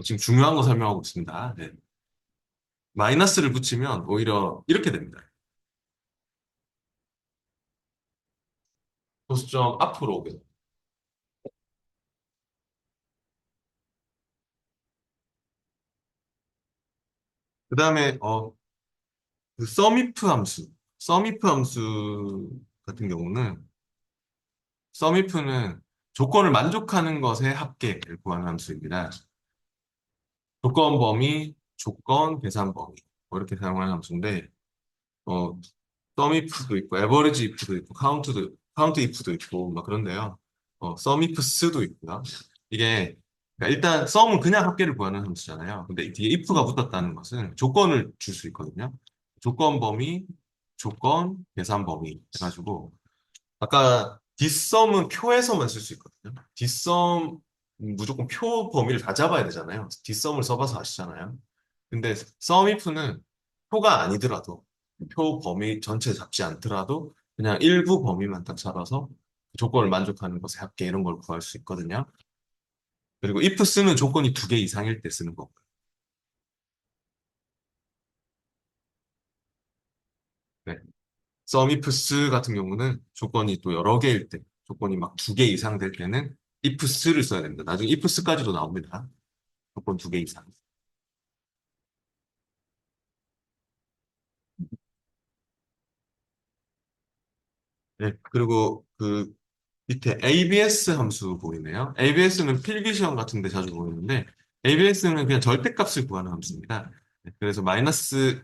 지금 중요한 거 설명하고 있습니다. 네. 마이너스를 붙이면 오히려 이렇게 됩니다. 소수점 앞으로 오게. 그 다음에 그 서미프 함수 같은 경우는 서미프는 조건을 만족하는 것의 합계를 구하는 함수입니다. 조건 범위, 조건 계산 범위 뭐 이렇게 사용하는 함수인데 어, 서미프도 있고 에버리지 if도 있고 카운트 if도 있고 막 그런데요. 서미프스도 있고요. 이게 그러니까 일단 썸은 그냥 합계를 구하는 함수잖아요. 근데 이 뒤에 if가 붙었다는 것은 조건을 줄 수 있거든요. 조건 범위, 조건 계산 범위 해가지고 아까 뒷섬은 표에서만 쓸 수 있거든요. 뒷섬 무조건 표 범위를 다 잡아야 되잖아요. 뒷섬을 써봐서 아시잖아요. 근데 썸이프는 표가 아니더라도 표 범위 전체 잡지 않더라도 그냥 일부 범위만 딱 잡아서 조건을 만족하는 것에 합계 이런 걸 구할 수 있거든요. 그리고 if 쓰는 조건이 두 개 이상일 때 쓰는 거고요. 네. 썸이프스 같은 경우는 조건이 또 여러 개일 때, 조건이 막 두 개 이상 될 때는 ifs를 써야 됩니다. 나중에 ifs까지도 나옵니다. 조건 두 개 이상. 네. 그리고 그 밑에 ABS 함수 보이네요. ABS는 필기 시험 같은 데 자주 보이는데 ABS는 그냥 절대값을 구하는 함수입니다. 네, 그래서 마이너스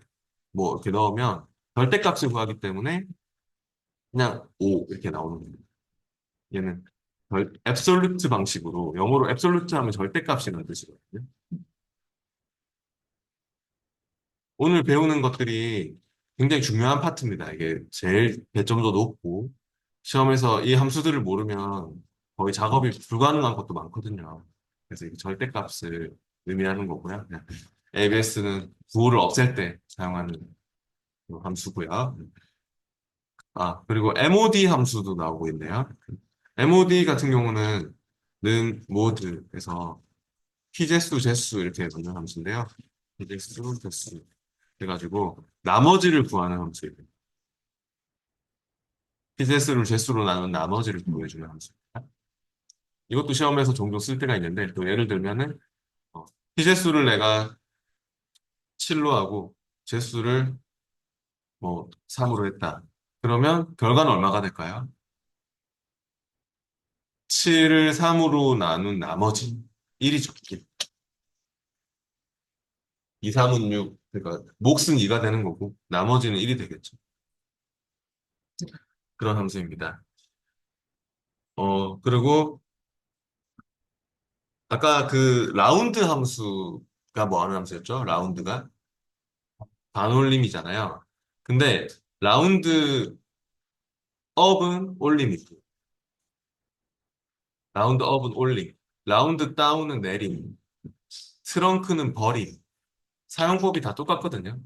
뭐 이렇게 넣으면 절대값을 구하기 때문에 그냥 5 이렇게 나오는 겁니다. 얘는 앱솔루트 방식으로 영어로 앱솔루트 하면 절대값이라는 뜻이거든요. 오늘 배우는 것들이 굉장히 중요한 파트입니다. 이게 제일 배점도 높고 시험에서 이 함수들을 모르면 거의 작업이 불가능한 것도 많거든요. 그래서 이 절대값을 의미하는 거고요. ABS는 부호를 없앨 때 사용하는 그 함수고요. 아, 그리고 MOD 함수도 나오고 있네요. MOD 같은 경우는 는 모드에서 피제수, 제수 이렇게 넣는 함수인데요. 피제수, 제수 해가지고 나머지를 구하는 함수예요. 피제수를 제수로 나눈 나머지를 구해주는 함수입니다. 이것도 시험에서 종종 쓸 때가 있는데 또 예를 들면은 희재수를 내가 7로 하고 재수를 뭐 3으로 했다. 그러면 결과는 얼마가 될까요? 7을 3으로 나눈 나머지 1이죠. 1. 2, 3은 6. 그러니까 몫은 2가 되는 거고 나머지는 1이 되겠죠. 그런 함수입니다. 그리고 아까 그 라운드 함수가 뭐 하는 함수였죠? 라운드가 반올림이잖아요. 근데 라운드 업은 올림이고 라운드 업은 올림, 라운드 다운은 내림, 트렁크는 버림. 사용법이 다 똑같거든요.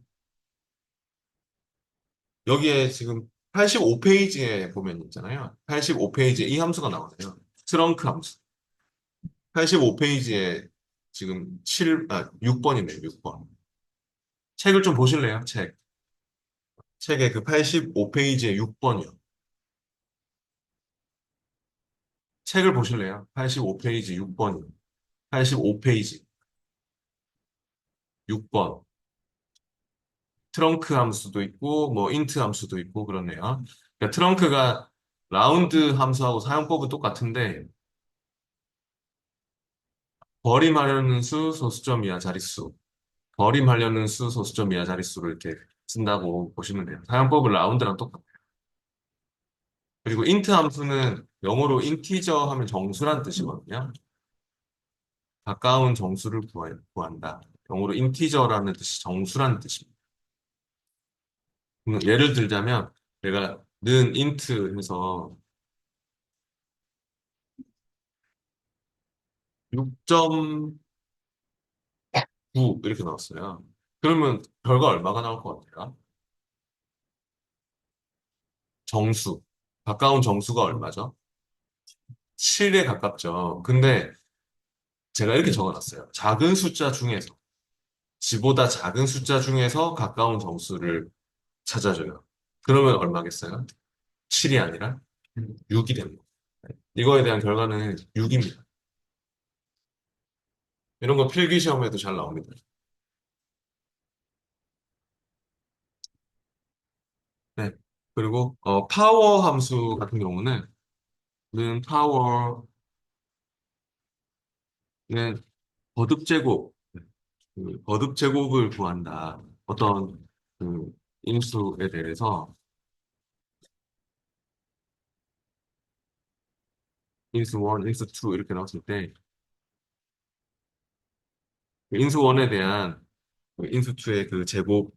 여기에 지금 85페이지에 보면 있잖아요. 85페이지에 이 함수가 나오네요. 트렁크 함수. 85페이지에 지금 6번이네요. 6번. 책을 좀 보실래요? 책. 책의 그 85페이지에 6번이요. 책을 보실래요? 85페이지 6번이요. 85페이지 6번. 트렁크 함수도 있고, 뭐, 인트 함수도 있고, 그러네요. 그러니까 트렁크가 라운드 함수하고 사용법은 똑같은데, 버림하려는 수, 소수점 이하 자릿수. 버림하려는 수, 소수점 이하 자릿수를 이렇게 쓴다고 보시면 돼요. 사용법은 라운드랑 똑같아요. 그리고 인트 함수는 영어로 인티저 하면 정수란 뜻이거든요. 가까운 정수를 구한다. 영어로 인티저라는 뜻이 정수라는 뜻입니다. 예를 들자면, 내가 는 인트 해서 6점 9 이렇게 나왔어요. 그러면 결과 얼마가 나올 것 같아요? 정수. 가까운 정수가 얼마죠? 7에 가깝죠. 근데 제가 이렇게 적어놨어요. 작은 숫자 중에서, 지보다 작은 숫자 중에서 가까운 정수를 찾아줘요. 그러면 얼마겠어요? 7이 아니라 6이 됩니다. 이거에 대한 결과는 6입니다. 이런 거 필기 시험에도 잘 나옵니다. 네. 그리고 파워 함수 같은 경우는 파워는 거듭 제곱, 그 거듭 제곱을 구한다. 어떤 그 인수에 대해서 인수 1, 인수 2 이렇게 나왔을 때 그 인수 1에 대한 그 인수 2의 그 제곱,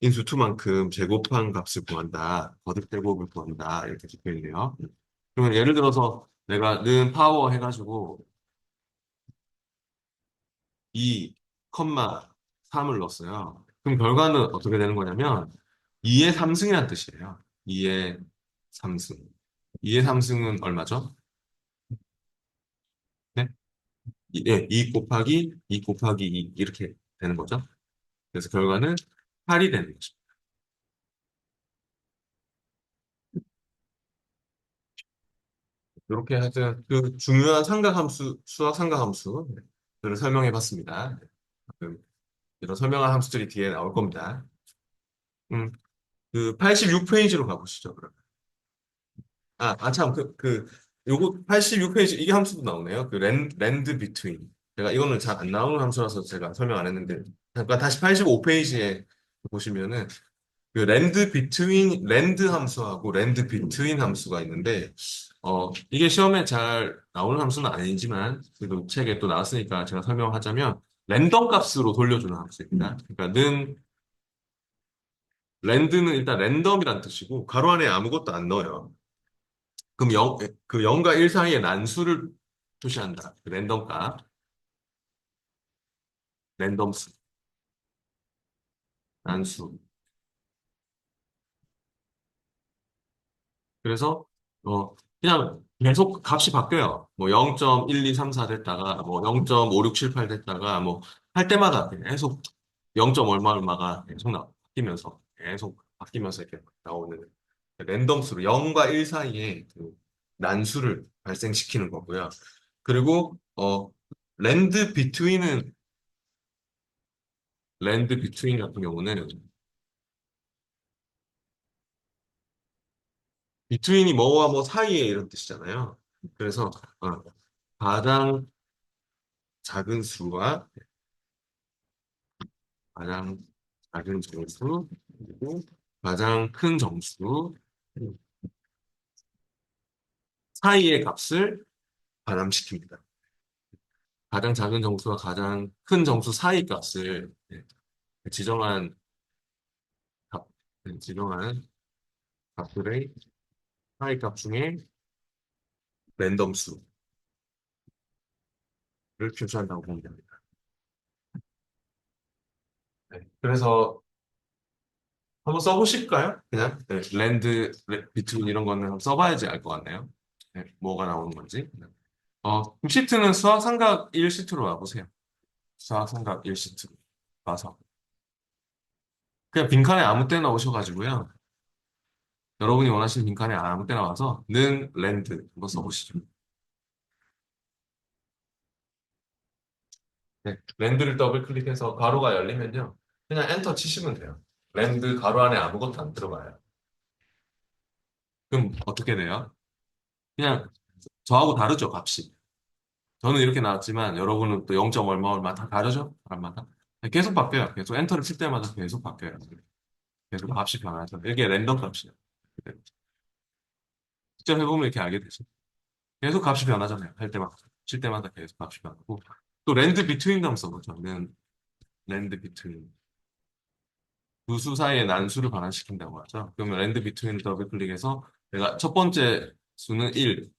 인수 2만큼 제곱한 값을 구한다. 거듭 제곱을 구한다. 이렇게 적혀 있네요. 그러면 예를 들어서 내가 는 파워 해가지고 2, 3을 넣었어요. 그럼 결과는 어떻게 되는 거냐면 2의 3승이라는 뜻이에요. 2의 3승. 2의 3승은 얼마죠? 네? 예, 2 곱하기 2 곱하기 2 이렇게 되는 거죠. 그래서 결과는 8이 되는 거죠. 이렇게 하여튼 그 중요한 삼각함수, 수학 삼각함수들을 설명해 봤습니다. 그 이런 설명한 함수들이 뒤에 나올 겁니다. 음, 그 86페이지로 가보시죠, 그러면. 참, 요거 86페이지, 이게 함수도 나오네요. 랜드 비트윈. 제가 이거는 잘 안 나오는 함수라서 제가 설명 안 했는데, 잠깐 다시 85페이지에 보시면은, 랜드 함수하고 랜드 비트윈 함수가 있는데, 이게 시험에 잘 나오는 함수는 아니지만, 그래도 책에 또 나왔으니까 제가 설명하자면, 랜덤 값으로 돌려주는 함수입니다. 그러니까 랜드는 일단 랜덤이란 뜻이고, 가로 안에 아무것도 안 넣어요. 그럼 그 0과 1 사이의 난수를 표시한다. 그 랜덤 값, 랜덤수, 난수. 그래서 그냥 계속 값이 바뀌어요. 뭐 0.1234 됐다가 뭐 0.5678 됐다가 뭐 할 때마다 계속 0. 얼마 얼마가 계속 바뀌면서 계속 바뀌면서 이렇게 나오는 랜덤수로 0과 1 사이에 그 난수를 발생시키는 거고요. 그리고 랜드 비트윈은 랜드 비트윈 같은 경우는 비트윈이 뭐와 뭐 사이에 이런 뜻이잖아요. 그래서 어, 가장 작은 수와 가장 작은 정수 그리고 가장 큰 정수 사이의 값을 반환시킵니다. 가장 작은 정수와 가장 큰 정수 사이 값을 지정한 값, 지정한 값들의 사이 값 중에 랜덤 수를 표시한다고 보면 됩니다. 네. 그래서 한번 써보실까요? 그냥 비트윈 이런 거는 한번 써봐야지 알 것 같네요. 네, 뭐가 나오는 건지. 그럼 시트는 수학 삼각 1시트로 와보세요. 수학 삼각 1시트로 와서 그냥 빈칸에 아무 때나 오셔가지고요. 여러분이 원하시는 빈칸에 아무 때나 와서 는 랜드 한번 써보시죠. 네, 랜드를 더블 클릭해서 가로가 열리면요. 그냥 엔터 치시면 돼요. 랜드 가로 안에 아무것도 안 들어가요. 그럼 어떻게 돼요? 그냥 저하고 다르죠, 값이. 저는 이렇게 나왔지만 여러분은 또 0. 얼마 얼마 다 다르죠? 사람마다. 계속 바뀌어요. 계속 엔터를 칠 때마다 계속 바뀌어요. 계속 값이 변하죠. 이게 랜덤 값이에요. 직접 해보면 이렇게 알게 되죠. 계속 값이 변하잖아요. 할 때마다. 칠 때마다 계속 값이 변하고. 또 랜드 비트윈도 한번 써보죠. 랜드 비트윈. 두 수 사이의 난수를 반환시킨다고 하죠. 그러면 랜드 비트윈 더블 클릭해서 내가 첫 번째 수는 1,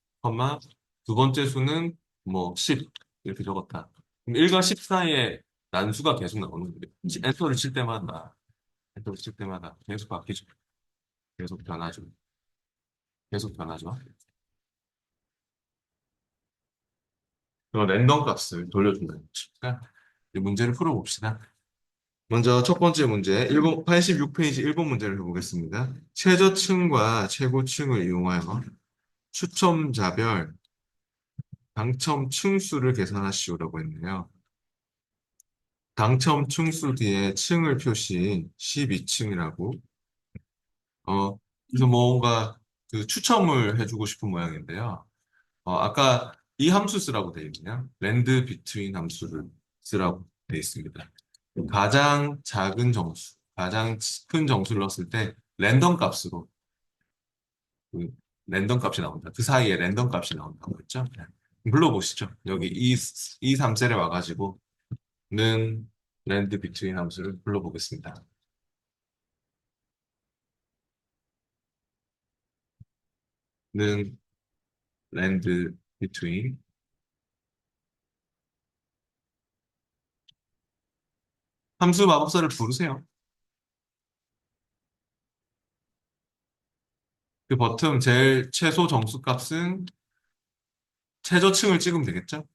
두 번째 수는 뭐 10 이렇게 적었다. 그럼 1과 10 사이에 난수가 계속 나오는 거예요. 엔터를 칠 때마다 계속 바뀌죠. 계속 변하죠. 계속 변하죠. 그 랜덤 값을 돌려준다는 거죠. 자, 이 문제를 풀어봅시다. 먼저 첫 번째 문제, 86페이지 1번 문제를 해보겠습니다. 최저층과 최고층을 이용하여 추첨자별 당첨 층수를 계산하시오라고 했네요. 당첨 층수 뒤에 층을 표시 12층이라고. 그래서 뭔가 그 추첨을 해주고 싶은 모양인데요. 아까 이 함수 쓰라고 되어 있네요. 랜드 비트윈 함수를 쓰라고 되어 있습니다. 가장 작은 정수, 가장 큰 정수를 넣었을 때 랜덤 값으로 그 랜덤 값이 나온다. 그 사이에 랜덤 값이 나온다고 했죠. 네. 불러보시죠. 여기 이 3셀에 와가지고 는 랜드 비트윈 함수를 불러보겠습니다. 는 랜드 비트윈 함수 마법사를 부르세요. 그 버튼 제일 최소 정수 값은 최저층을 찍으면 되겠죠?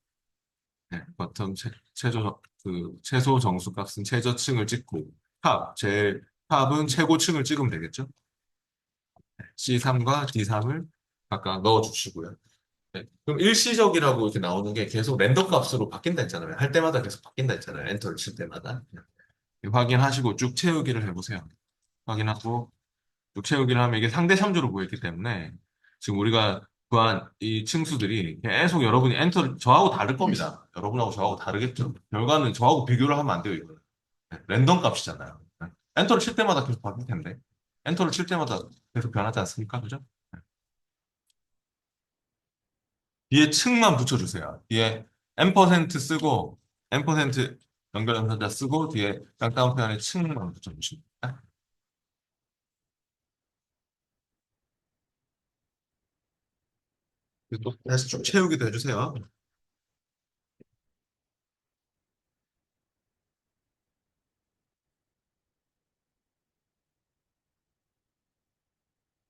네, 버튼 최소 정수 값은 최저층을 찍고 제일 탑은 최고층을 찍으면 되겠죠? C3과 D3을 각각 넣어주시고요. 네, 그럼 일시적이라고 이렇게 나오는 게 계속 랜덤 값으로 바뀐다 했잖아요. 할 때마다 계속 바뀐다 했잖아요. 엔터를 칠 때마다. 확인하시고 쭉 채우기를 해보세요. 확인하고 쭉 채우기를 하면 이게 상대 참조로 보였기 때문에 지금 우리가 구한 이 층수들이 계속 여러분이 엔터를 저하고 다를 겁니다. 여러분하고 저하고 다르겠죠. 결과는 저하고 비교를 하면 안 돼요, 이거는. 네, 랜덤 값이잖아요. 네. 엔터를 칠 때마다 계속 바뀔 텐데. 엔터를 칠 때마다 계속 변하지 않습니까? 그죠? 네. 뒤에 층만 붙여주세요. 뒤에 M% 쓰고, M% 연결 연산자 쓰고, 뒤에 쌍따옴표 안에 층만 붙여주십니다. 그리고 또 다시 쭉 채우기도 해주세요.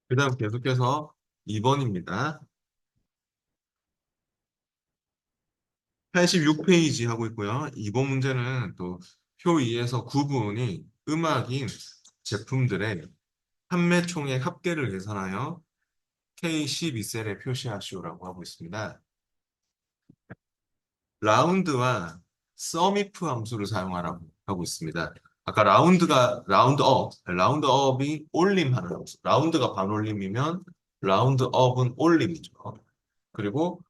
그 다음 계속해서 2번입니다. 86페이지 하고 있고요. 이번 문제는 또 표 2에서 9분이 음악인 제품들의 판매 총액 합계를 계산하여 K12셀에 표시하시오라고 하고 있습니다. 라운드와 sumif 함수를 사용하라고 하고 있습니다. 아까 라운드업이 올림하는 함수. 라운드가 반올림이면 라운드업은 올림이죠. 그리고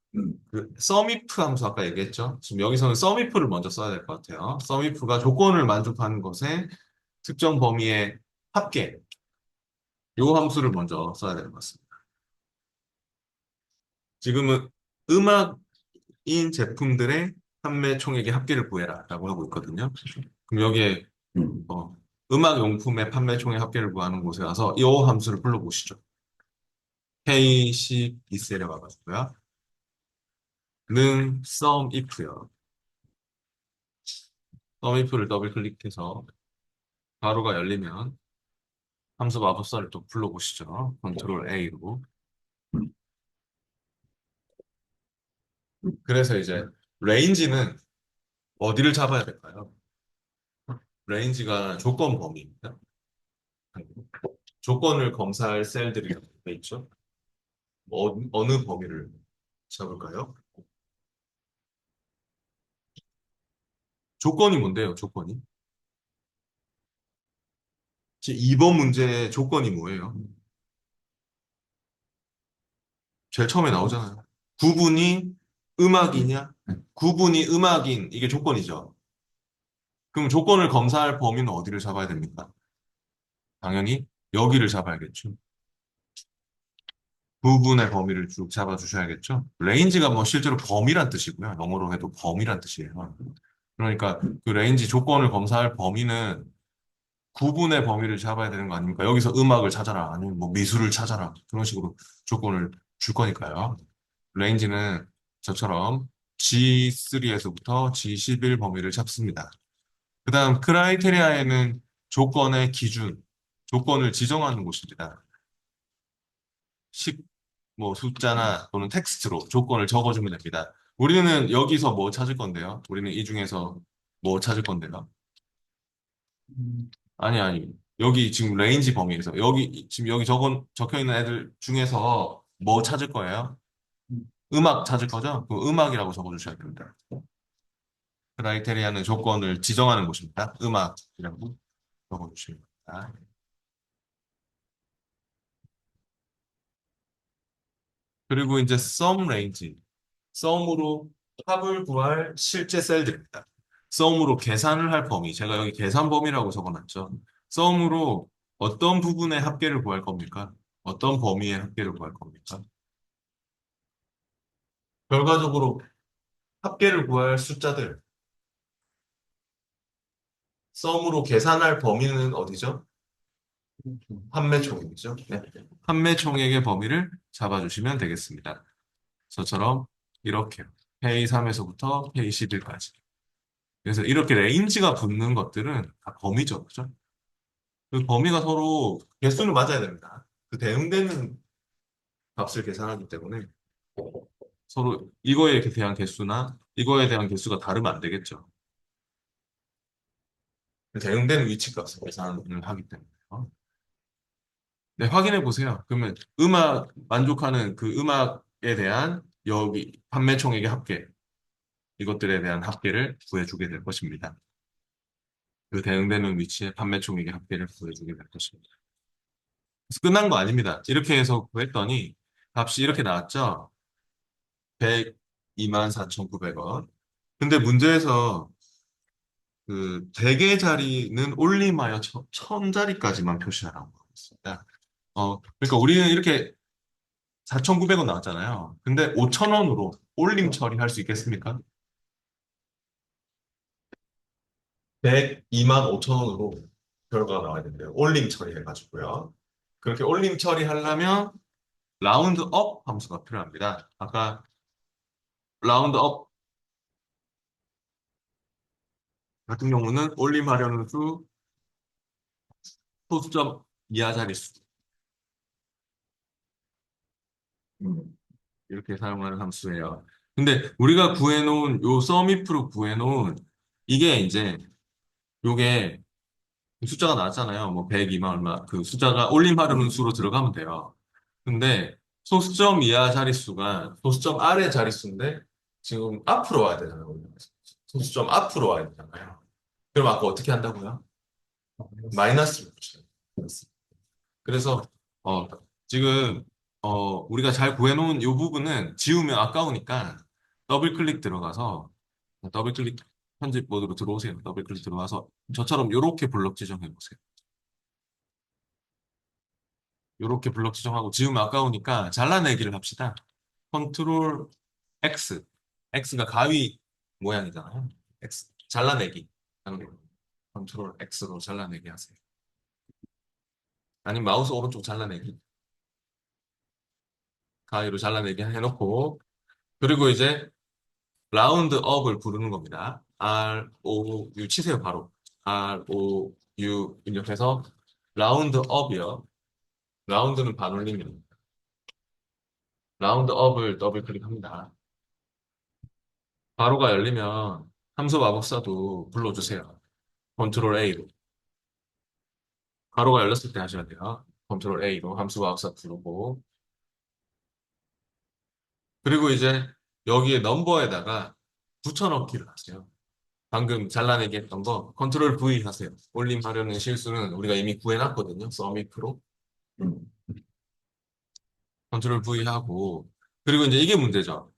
그 sumif 함수 아까 얘기했죠. 지금 여기서는 sumif를 먼저 써야 될 것 같아요. sumif가 조건을 만족하는 것에 특정 범위의 합계, 요 함수를 먼저 써야 될 것 같습니다. 지금은 음악인 제품들의 판매 총액의 합계를 구해라라고 하고 있거든요. 그럼 여기에 어, 음악 용품의 판매 총액 합계를 구하는 곳에 가서 이 함수를 불러보시죠. K12셀에 와가지고요. 는 sum if요. sum if를 더블 클릭해서 가로가 열리면 함수 마법사를 또 불러보시죠. 컨트롤 A로. 그래서 이제 레인지는 어디를 잡아야 될까요? 레인지가 조건 범위입니다. 조건을 검사할 셀들이 있죠. 어느 범위를 잡을까요? 조건이 뭔데요, 조건이? 2번 문제의 조건이 뭐예요? 제일 처음에 나오잖아요. 구분이 음악이냐? 구분이 음악인, 이게 조건이죠. 그럼 조건을 검사할 범위는 어디를 잡아야 됩니까? 당연히 여기를 잡아야겠죠. 구분의 범위를 쭉 잡아주셔야겠죠. 레인지가 뭐 실제로 범위란 뜻이고요. 영어로 해도 범위란 뜻이에요. 그러니까 그 레인지 조건을 검사할 범위는 구분의 범위를 잡아야 되는 거 아닙니까? 여기서 음악을 찾아라, 아니면 뭐 미술을 찾아라, 그런 식으로 조건을 줄 거니까요. 레인지는 저처럼 G3에서부터 G11 범위를 잡습니다. 그 다음 크라이테리아에는 조건의 기준, 조건을 지정하는 곳입니다. 뭐 숫자나 또는 텍스트로 조건을 적어주면 됩니다. 우리는 여기서 뭐 찾을 건데요? 우리는 이 중에서 뭐 찾을 건데요? 아니. 여기 지금 레인지 범위에서 지금 여기 적혀 있는 애들 중에서 뭐 찾을 거예요? 음악 찾을 거죠? 그 음악이라고 적어주셔야 됩니다. 크라이테리아는 조건을 지정하는 곳입니다. 음악이라고 적어주시면 됩니다. 그리고 이제 sum range, sum으로 합을 구할 실제 셀들입니다. sum으로 계산을 할 범위, 제가 여기 계산 범위라고 적어놨죠. sum으로 어떤 부분의 합계를 구할 겁니까? 어떤 범위의 합계를 구할 겁니까? 결과적으로 합계를 구할 숫자들, sum으로 계산할 범위는 어디죠? 판매 총액이죠. 네. 판매 총액의 범위를 잡아주시면 되겠습니다. 저처럼 이렇게 K3에서부터 K11까지. 그래서 이렇게 레인지가 붙는 것들은 다 범위죠. 그죠? 그 범위가 서로 개수는 맞아야 됩니다. 그 대응되는 값을 계산하기 때문에 서로 이거에 대한 개수나 이거에 대한 개수가 다르면 안 되겠죠. 대응되는 위치 값을 계산을 하기 때문에요. 네, 확인해 보세요. 그러면 만족하는 그 음악에 대한 여기 판매 총액의 합계, 이것들에 대한 합계를 구해주게 될 것입니다. 그 대응되는 위치에 판매 총액의 합계를 구해주게 될 것입니다. 그래서 끝난 거 아닙니다. 이렇게 해서 구했더니 값이 이렇게 나왔죠? 102만 4,900원. 근데 문제에서 그 대개 자리는 올림하여 1,000자리까지만 표시하라고 하고 있습니다. 그러니까 우리는 이렇게 4,900원 나왔잖아요. 근데 5,000원으로 올림 처리할 수 있겠습니까? 102만 5천원으로 결과가 나와야 된대요. 올림 처리해가지고요. 그렇게 올림 처리하려면 라운드 업 함수가 필요합니다. 아까 라운드 업 같은 경우는 올림하려는 소수점 이하 자릿수 이렇게 사용하는 함수예요. 근데 우리가 구해놓은 요 sumif로 구해놓은 이게 이제 요게 숫자가 나왔잖아요. 뭐 102만 얼마 그 숫자가 올림하려는 수로 들어가면 돼요. 근데 소수점 이하 자릿수가 소수점 아래 자릿수인데 지금 앞으로 와야 되잖아요. 소수점 앞으로 와야 되잖아요. 그럼 아까 어떻게 한다고요? 마이너스를 붙여요. 그래서 어, 지금 우리가 잘 구해놓은 이 부분은 지우면 아까우니까 더블 클릭 들어가서 더블 클릭 편집 모드로 들어오세요. 더블 클릭 들어가서 저처럼 이렇게 블럭 지정해 보세요. 이렇게 블럭 지정하고 지우면 아까우니까 잘라내기를 합시다. 컨트롤 X. X가 가위 모양이잖아요. X. 잘라내기. 컨트롤 X로 잘라내기 하세요. 아니면 마우스 오른쪽 잘라내기. 가위로 잘라내기 해놓고 그리고 이제 라운드 업을 부르는 겁니다. ROU 치세요, 바로. ROU 입력해서 라운드 업이요. 라운드는 반올림입니다. 라운드 업을 더블 클릭합니다. 바로가 열리면 함수 마법사도 불러주세요. 컨트롤 A로. 바로가 열렸을 때 하셔야 돼요. 컨트롤 A로 함수 마법사 부르고 그리고 이제 여기에 넘버에다가 붙여넣기를 하세요. 방금 잘라내기 했던 거 컨트롤 V 하세요. 올림하려는 실수는 우리가 이미 구해놨거든요. 서밋으로. 컨트롤 V 하고 그리고 이제 이게 문제죠.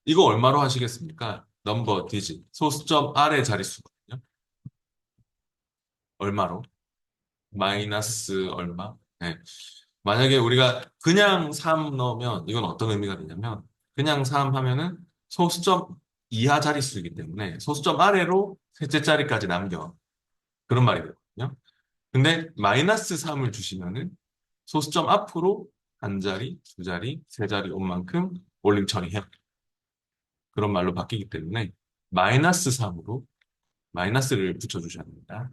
이거 얼마로 하시겠습니까? 넘버 디짓 소수점 아래 자릿수거든요. 얼마로? 마이너스 얼마? 네. 만약에 우리가 그냥 3 넣으면 이건 어떤 의미가 되냐면 그냥 3 하면은 소수점 이하 자릿수이기 때문에 소수점 아래로 셋째 자리까지 남겨. 그런 말이 되거든요. 근데 마이너스 3을 주시면은 소수점 앞으로 한 자리, 두 자리, 세 자리 온 만큼 올림 처리해요. 그런 말로 바뀌기 때문에 마이너스 3으로 마이너스를 붙여주셔야 됩니다.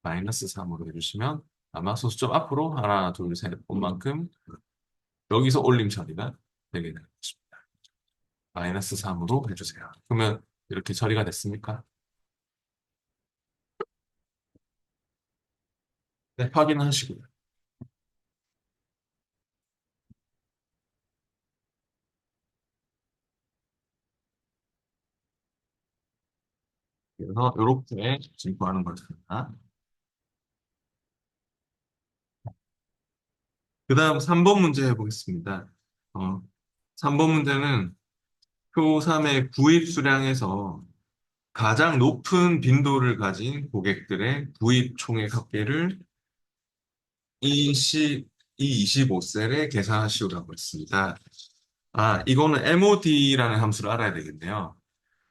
마이너스 3으로 해주시면 아마 소수점 앞으로 하나, 둘, 셋 온 만큼 여기서 올림 처리가 되게 될 것입니다. 마이너스 3으로 해주세요. 그러면 이렇게 처리가 됐습니까? 네, 확인하시고요. 그래서 이렇게 지금 구하는 거였습니다. 그 다음 3번 문제 해보겠습니다. 3번 문제는 표 3의 구입 수량에서 가장 높은 빈도를 가진 고객들의 구입 총액 합계를 이 25셀에 계산하시오라고 했습니다. 아, 이거는 MOD라는 함수를 알아야 되겠네요.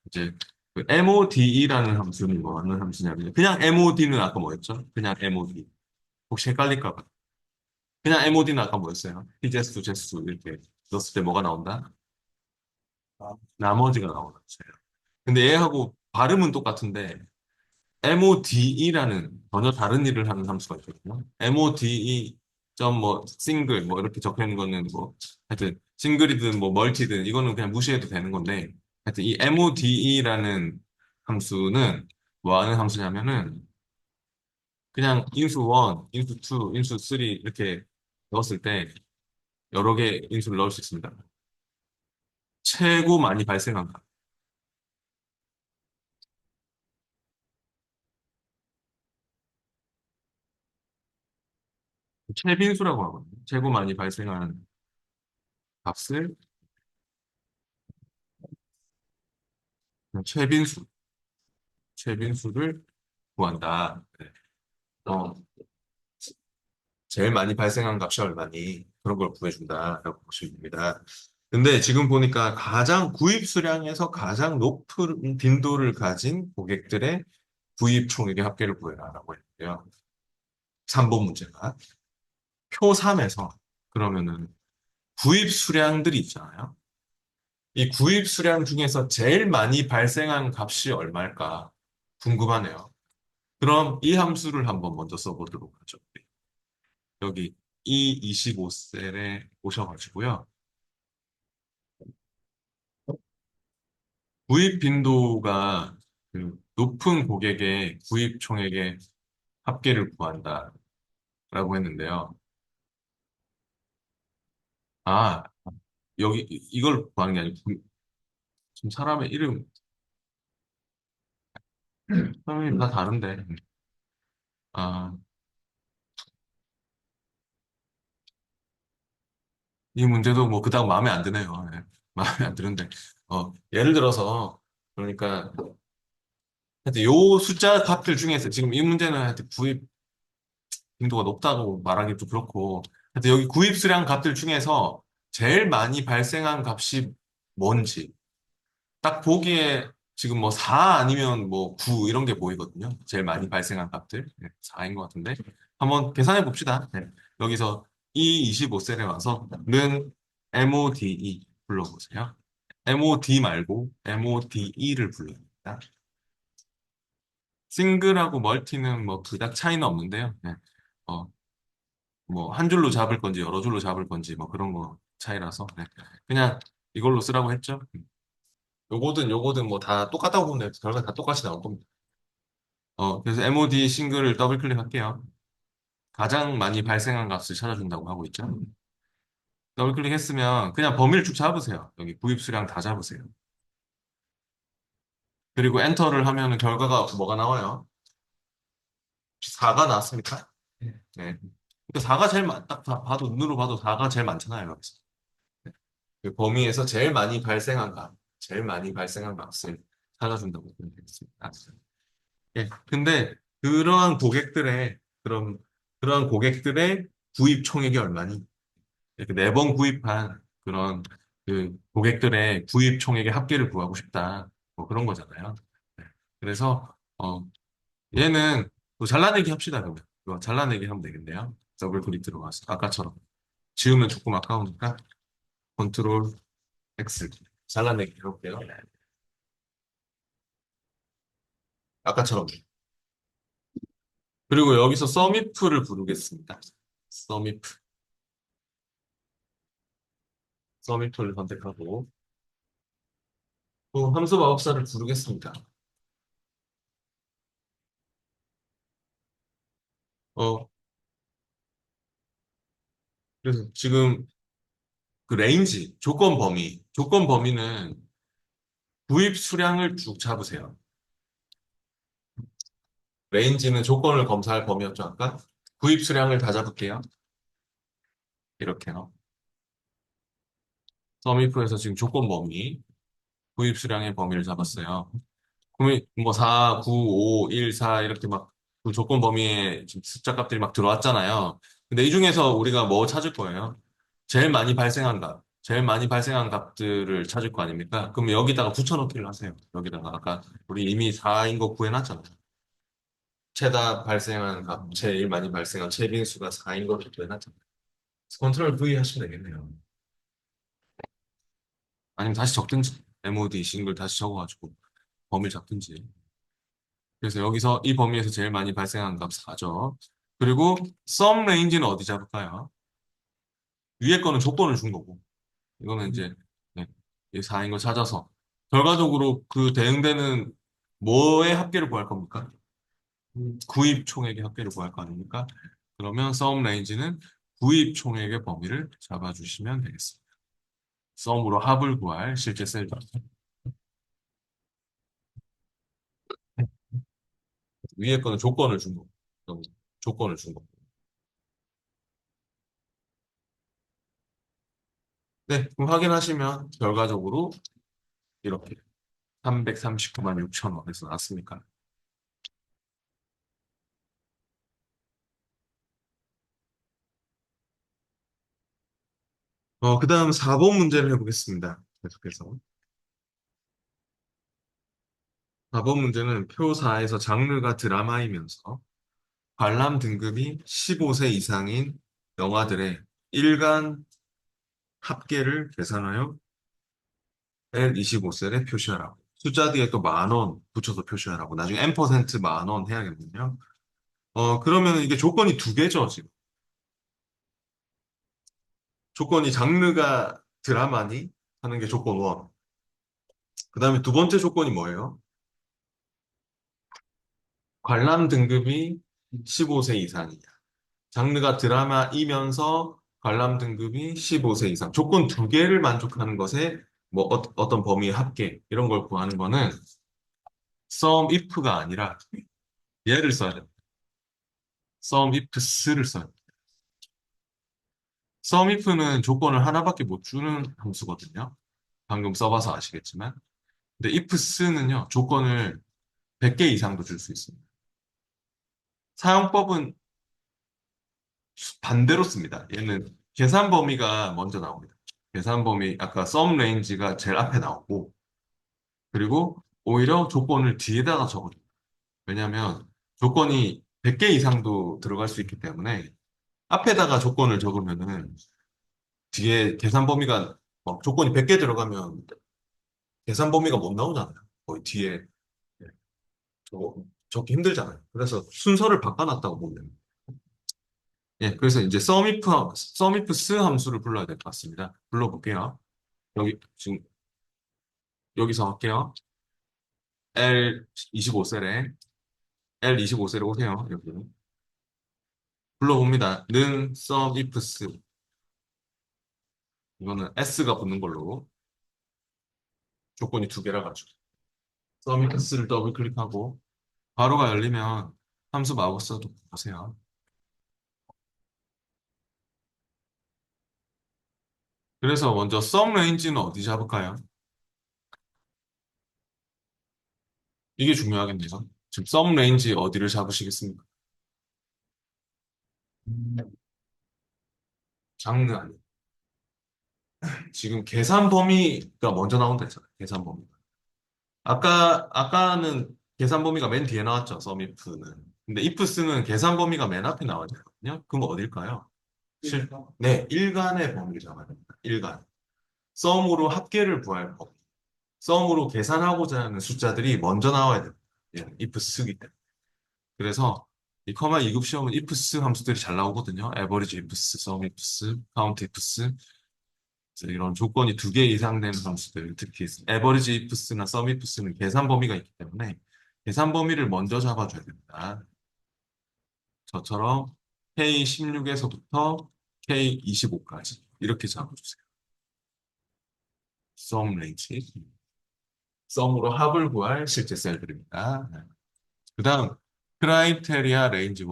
이제 그 MODE라는 함수는 뭐 하는 함수냐면 그냥 MOD는 아까 뭐였죠? 그냥 MOD. 혹시 헷갈릴까 봐. 그냥 MOD는 아까 뭐였어요? 피제수, 제수 이렇게 넣었을 때 뭐가 나온다? 나머지가 나오는 거예요. 근데 얘하고 발음은 똑같은데 MODE라는 전혀 다른 일을 하는 함수가 있거든요. MODE 점 뭐 싱글 뭐 이렇게 적혀 있는 거는 뭐 하여튼 싱글이든 뭐 멀티든 이거는 그냥 무시해도 되는 건데 하여튼 이 MODE라는 함수는 뭐 하는 함수냐면은 그냥 인수 1, 인수 2, 인수 3 이렇게 넣었을 때 여러 개 인수를 넣을 수 있습니다. 최고 많이 발생한 값. 최빈수라고 하거든요. 최고 많이 발생하는 값을 최빈수, 최빈수를 구한다. 네. 어, 제일 많이 발생한 값이 얼마니? 그런 걸 구해준다라고 보시면 됩니다. 근데 지금 보니까 가장 구입 수량에서 가장 높은 빈도를 가진 고객들의 구입 총액의 합계를 구해라라고 했는데요. 3번 문제가 표 3에서 그러면은 구입 수량들이 있잖아요. 이 구입 수량 중에서 제일 많이 발생한 값이 얼마일까 궁금하네요. 그럼 이 함수를 한번 먼저 써보도록 하죠. 여기 이 25셀에 오셔가지고요. 구입 빈도가 그 높은 고객의 구입 총액의 합계를 구한다라고 했는데요. 아, 여기 이걸 구하는 게 아니고 지금 사람의 이름, 사람이 다 다른데. 아, 이 문제도 뭐 그닥 마음에 안 드네요. 예. 마음에 안 드는데. 예를 들어서, 그러니까, 하여튼 요 숫자 값들 중에서 지금 이 문제는 하여튼 구입 빈도가 높다고 말하기도 그렇고, 하여튼 여기 구입 수량 값들 중에서 제일 많이 발생한 값이 뭔지, 딱 보기에 지금 뭐 4 아니면 뭐 9 이런 게 보이거든요. 제일 많이 발생한 값들. 4인 것 같은데. 한번 계산해 봅시다. 네. 여기서 이 25셀에 와서 는 MODE 불러보세요. MOD 말고 MODE를 불러봅니다. 싱글하고 멀티는 뭐 그닥 차이는 없는데요. 네. 어, 뭐 한 줄로 잡을 건지 여러 줄로 잡을 건지 뭐 그런 거 차이라서 네. 그냥 이걸로 쓰라고 했죠. 요거든 뭐 다 똑같다고 보면 돼요. 결과 다 똑같이 나올 겁니다. 그래서 MOD 싱글을 더블 클릭할게요. 가장 많이 발생한 값을 찾아준다고 하고 있죠. 더블 클릭했으면 그냥 범위를 쭉 잡으세요. 여기 구입 수량 다 잡으세요. 그리고 엔터를 하면 결과가 뭐가 나와요? 4가 나왔습니까? 네. 그러니까 4가 제일 딱 봐도 눈으로 봐도 4가 제일 많잖아요. 여기서. 네. 그 범위에서 제일 많이 발생한 값, 제일 많이 발생한 값을 찾아준다고 보면 되겠습니다. 근데 그러한 고객들의 그런 그러한 고객들의 구입 총액이 얼마니? 이렇게 4번 구입한 그런 그 고객들의 구입 총액의 합계를 구하고 싶다. 뭐 그런 거잖아요. 네. 그래서 얘는 또 잘라내기 합시다 그러면. 이거 잘라내기 하면 되겠네요. 더블 클릭 들어가서 아까처럼 지우면 조금 아까우니까 컨트롤 X 잘라내기 해볼게요. 아까처럼. 그리고 여기서 썸이프를 부르겠습니다. 썸이프. 서밋툴을 선택하고 또 함수 마법사를 부르겠습니다. 어, 그래서 지금 그 레인지, 조건 범위는 구입 수량을 쭉 잡으세요. 레인지는 조건을 검사할 범위였죠, 아까? 구입 수량을 다 잡을게요. 이렇게요. 서밋프에서 지금 조건 범위, 구입 수량의 범위를 잡았어요. 그러면 뭐 4, 9, 5, 1, 4 이렇게 막 그 조건 범위에 지금 숫자 값들이 막 들어왔잖아요. 근데 이 중에서 우리가 뭐 찾을 거예요? 제일 많이 발생한 값, 제일 많이 발생한 값들을 찾을 거 아닙니까? 그럼 여기다가 붙여넣기를 하세요. 여기다가 아까 우리 이미 4인 거 구해놨잖아요. 최다 발생한 값, 제일 많이 발생한 최빈수가 4인 걸 구해놨잖아요. 컨트롤 V 하시면 되겠네요. 아니면 다시 적든지 MOD 싱글 다시 적어가지고 범위를 잡든지. 그래서 여기서 이 범위에서 제일 많이 발생한 값 4죠. 그리고 썸 레인지는 어디 잡을까요? 위에 거는 조건을 준 거고 이거는 이제 네, 이 4인 걸 찾아서 결과적으로 그 대응되는 뭐의 합계를 구할 겁니까? 구입 총액의 합계를 구할 거 아닙니까? 그러면 썸 레인지는 구입 총액의 범위를 잡아주시면 되겠습니다. 썸으로 합을 구할 실제 셀 위에 거는 조건을 준 거고 조건을 준 거고 네, 그럼 확인하시면 결과적으로 이렇게 339만 6천 원에서 나왔습니까? 그 다음 4번 문제를 해보겠습니다. 계속해서. 4번 문제는 표 4에서 장르가 드라마이면서 관람 등급이 15세 이상인 영화들의 일간 합계를 계산하여 L25셀에 표시하라고. 숫자 뒤에 또 10,000원 붙여서 표시하라고. 나중에 N% 10,000원 해야겠군요. 그러면 이게 조건이 두 개죠, 지금. 조건이 장르가 드라마니 하는 게 조건 1. 그 다음에 두 번째 조건이 뭐예요? 관람 등급이 15세 이상이냐. 장르가 드라마이면서 관람 등급이 15세 이상. 조건 두 개를 만족하는 것에 뭐 어떤 범위의 합계 이런 걸 구하는 거는 sum if가 아니라 얘를 써야 돼요. sum ifs를 써야 돼요. sum if는 조건을 하나밖에 못 주는 함수거든요. 방금 써봐서 아시겠지만. 근데 ifs는요, 조건을 100개 이상도 줄 수 있습니다. 사용법은 반대로 씁니다. 얘는 계산 범위가 먼저 나옵니다. 계산 범위, 아까 sum range가 제일 앞에 나오고, 그리고 오히려 조건을 뒤에다가 적어줘요. 왜냐하면 조건이 100개 이상도 들어갈 수 있기 때문에 앞에다가 조건을 적으면은 뒤에 계산 범위가 막 조건이 100개 들어가면 계산 범위가 못 나오잖아요. 거의 뒤에 저거 적기 힘들잖아요. 그래서 순서를 바꿔놨다고 보면 됩니다. 예, 그래서 이제 sumifs 함수를 불러야 될 것 같습니다. 불러볼게요. 여기 지금 여기서 할게요. L 25셀에 L 25셀에 오세요. 여기 불러봅니다. 는 sumifs 이거는 S가 붙는 걸로 조건이 두 개라 가지고 sumifs를 더블 클릭하고 바로가 열리면 함수 마법 써도 보세요. 그래서 먼저 sum range는 어디 잡을까요? 이게 중요하겠네요. 지금 sum range 어디를 잡으시겠습니까? 장르 아니에요. 지금 계산 범위가 먼저 나온다 했잖아요. 계산 범위. 아까는 계산 범위가 맨 뒤에 나왔죠. sum if는. 근데 ifs는 계산 범위가 맨 앞에 나와야 되거든요. 그럼 어딜까요? 네, 일간의 범위를 잡아야 됩니다. 일간. sum으로 합계를 구할 범위. sum으로 계산하고자 하는 숫자들이 먼저 나와야 됩니다. 예, ifs기 때문에. 그래서 이 커마 2급 시험은 ifs 함수들이 잘 나오거든요. average ifs, sum ifs, count ifs. 그래서 이런 조건이 두 개 이상 되는 함수들, 특히 average ifs나 sum ifs는 계산 범위가 있기 때문에 계산 범위를 먼저 잡아줘야 됩니다. 저처럼 K16에서부터 K25까지 이렇게 잡아주세요. sum range. 썸으로 합을 구할 실제 셀들입니다. 그 다음, 크라이테리아 레인지 1.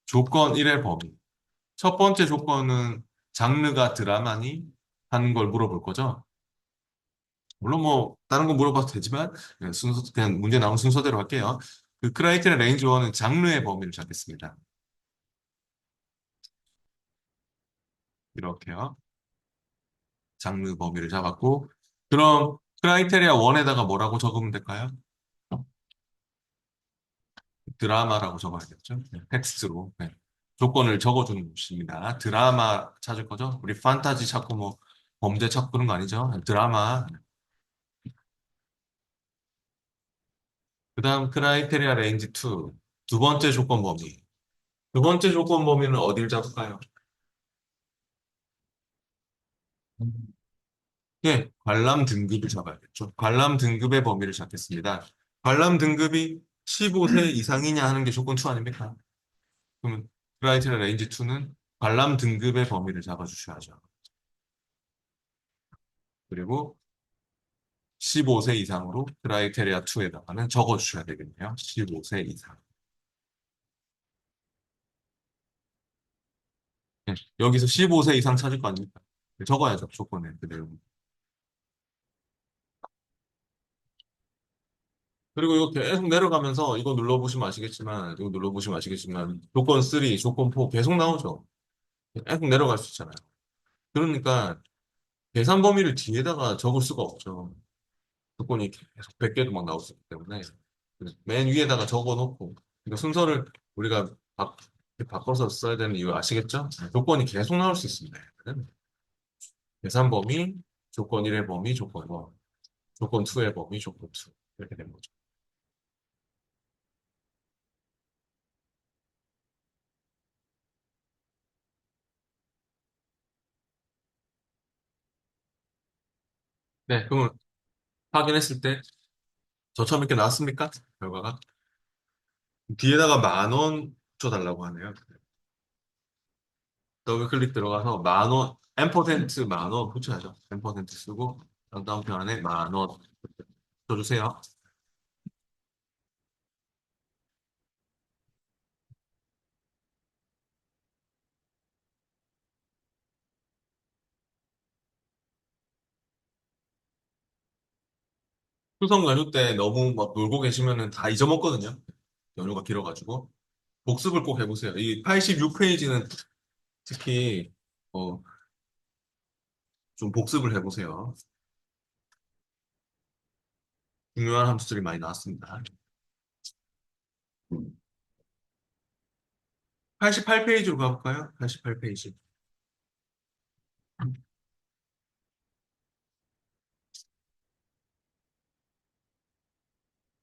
조건 1의 범위. 첫 번째 조건은 장르가 드라마니 하는 걸 물어볼 거죠. 물론 뭐 다른 거 물어봐도 되지만 그냥 그냥 문제 나온 순서대로 할게요. 그 크라이테리아 레인지 1은 장르의 범위를 잡겠습니다. 이렇게요. 장르 범위를 잡았고 그럼 크라이테리아 1에다가 뭐라고 적으면 될까요? 드라마라고 적어야겠죠. 네, 텍스트로. 네. 조건을 적어주는 것입니다. 드라마 찾을 거죠? 우리 판타지 찾고 뭐 범죄 찾고 그런 거 아니죠? 드라마. 그 다음 크라이테리아 레인지 2. 두 번째 조건 범위. 두 번째 조건 범위는 어디를 잡을까요? 예, 관람 등급을 잡아야겠죠. 관람 등급의 범위를 잡겠습니다. 관람 등급이 15세 이상이냐 하는 게 조건 2 아닙니까? 그러면 크라이테리아 레인지 2는 관람 등급의 범위를 잡아주셔야죠. 그리고 15세 이상으로 크라이테리아 2에다가는 적어주셔야 되겠네요. 15세 이상. 네, 여기서 15세 이상 찾을 거 아닙니까? 적어야죠, 조건에 그대로. 그리고 이거 계속 내려가면서 이거 눌러보시면 아시겠지만, 이거 눌러보시면 아시겠지만, 조건 3, 조건 4 계속 나오죠. 계속 내려갈 수 있잖아요. 그러니까 계산 범위를 뒤에다가 적을 수가 없죠. 조건이 계속 100개도 막 나올 수 있기 때문에. 그래서 맨 위에다가 적어 놓고, 그러니까 순서를 우리가 바꿔서 써야 되는 이유 아시겠죠? 조건이 계속 나올 수 있습니다. 계산 범위, 조건 1의 범위, 조건 1, 조건 2의 범위, 조건 2. 이렇게 된 거죠. 네, 그러면 확인했을 때 저처럼 이렇게 나왔습니까? 결과가? 뒤에다가 10,000원 줘달라고 하네요. 더블 클릭 들어가서 10,000원, 앰퍼센트 10,000원 붙여야죠. 앰퍼센트 쓰고 다음 편에 10,000원 써주세요. 추석 연휴 때 너무 막 놀고 계시면은 다 잊어먹거든요. 연휴가 길어가지고. 복습을 꼭 해보세요. 이 86페이지는 특히, 어, 좀 복습을 해보세요. 중요한 함수들이 많이 나왔습니다. 88페이지로 가볼까요? 88페이지.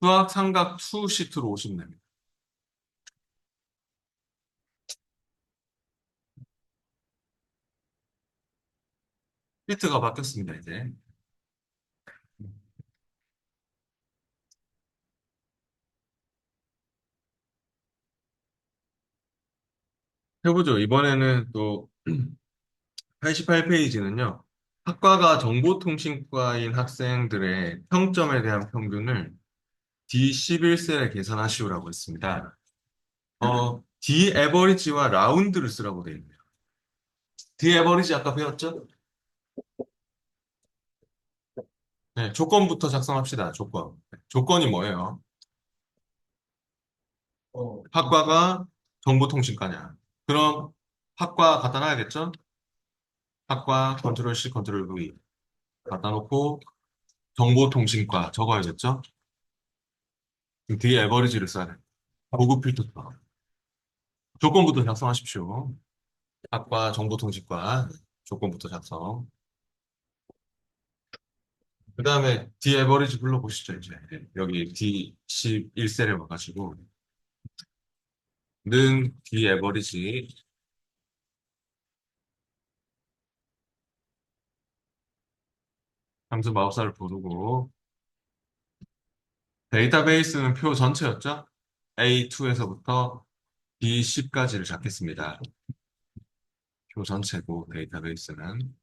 수학 삼각 2 시트로 오시면 됩니다. 시트가 바뀌었습니다, 이제. 해보죠. 이번에는 또 88페이지는요. 학과가 정보통신과인 학생들의 평점에 대한 평균을 D11셀에 계산하시오라고 했습니다. D 에버리지와 라운드를 쓰라고 되어 있네요. D 에버리지 아까 배웠죠? 네, 조건부터 작성합시다. 조건. 조건이 뭐예요? 학과가 정보통신과냐. 그럼 학과 갖다 놔야겠죠? 학과 컨트롤 C, 컨트롤 V 갖다 놓고 정보통신과 적어야겠죠? 그럼 D 에버리지를 써야 돼요. 고급 필터. 조건부터 작성하십시오. 학과 정보통신과 조건부터 작성. 그 다음에 D 에버리지 불러보시죠, 이제. 여기 D11셀에 와가지고, 는 D 에버리지, 함수 마법사를 부르고, 데이터베이스는 표 전체였죠? A2에서부터 B10까지를 잡겠습니다. 표 전체고, 데이터베이스는.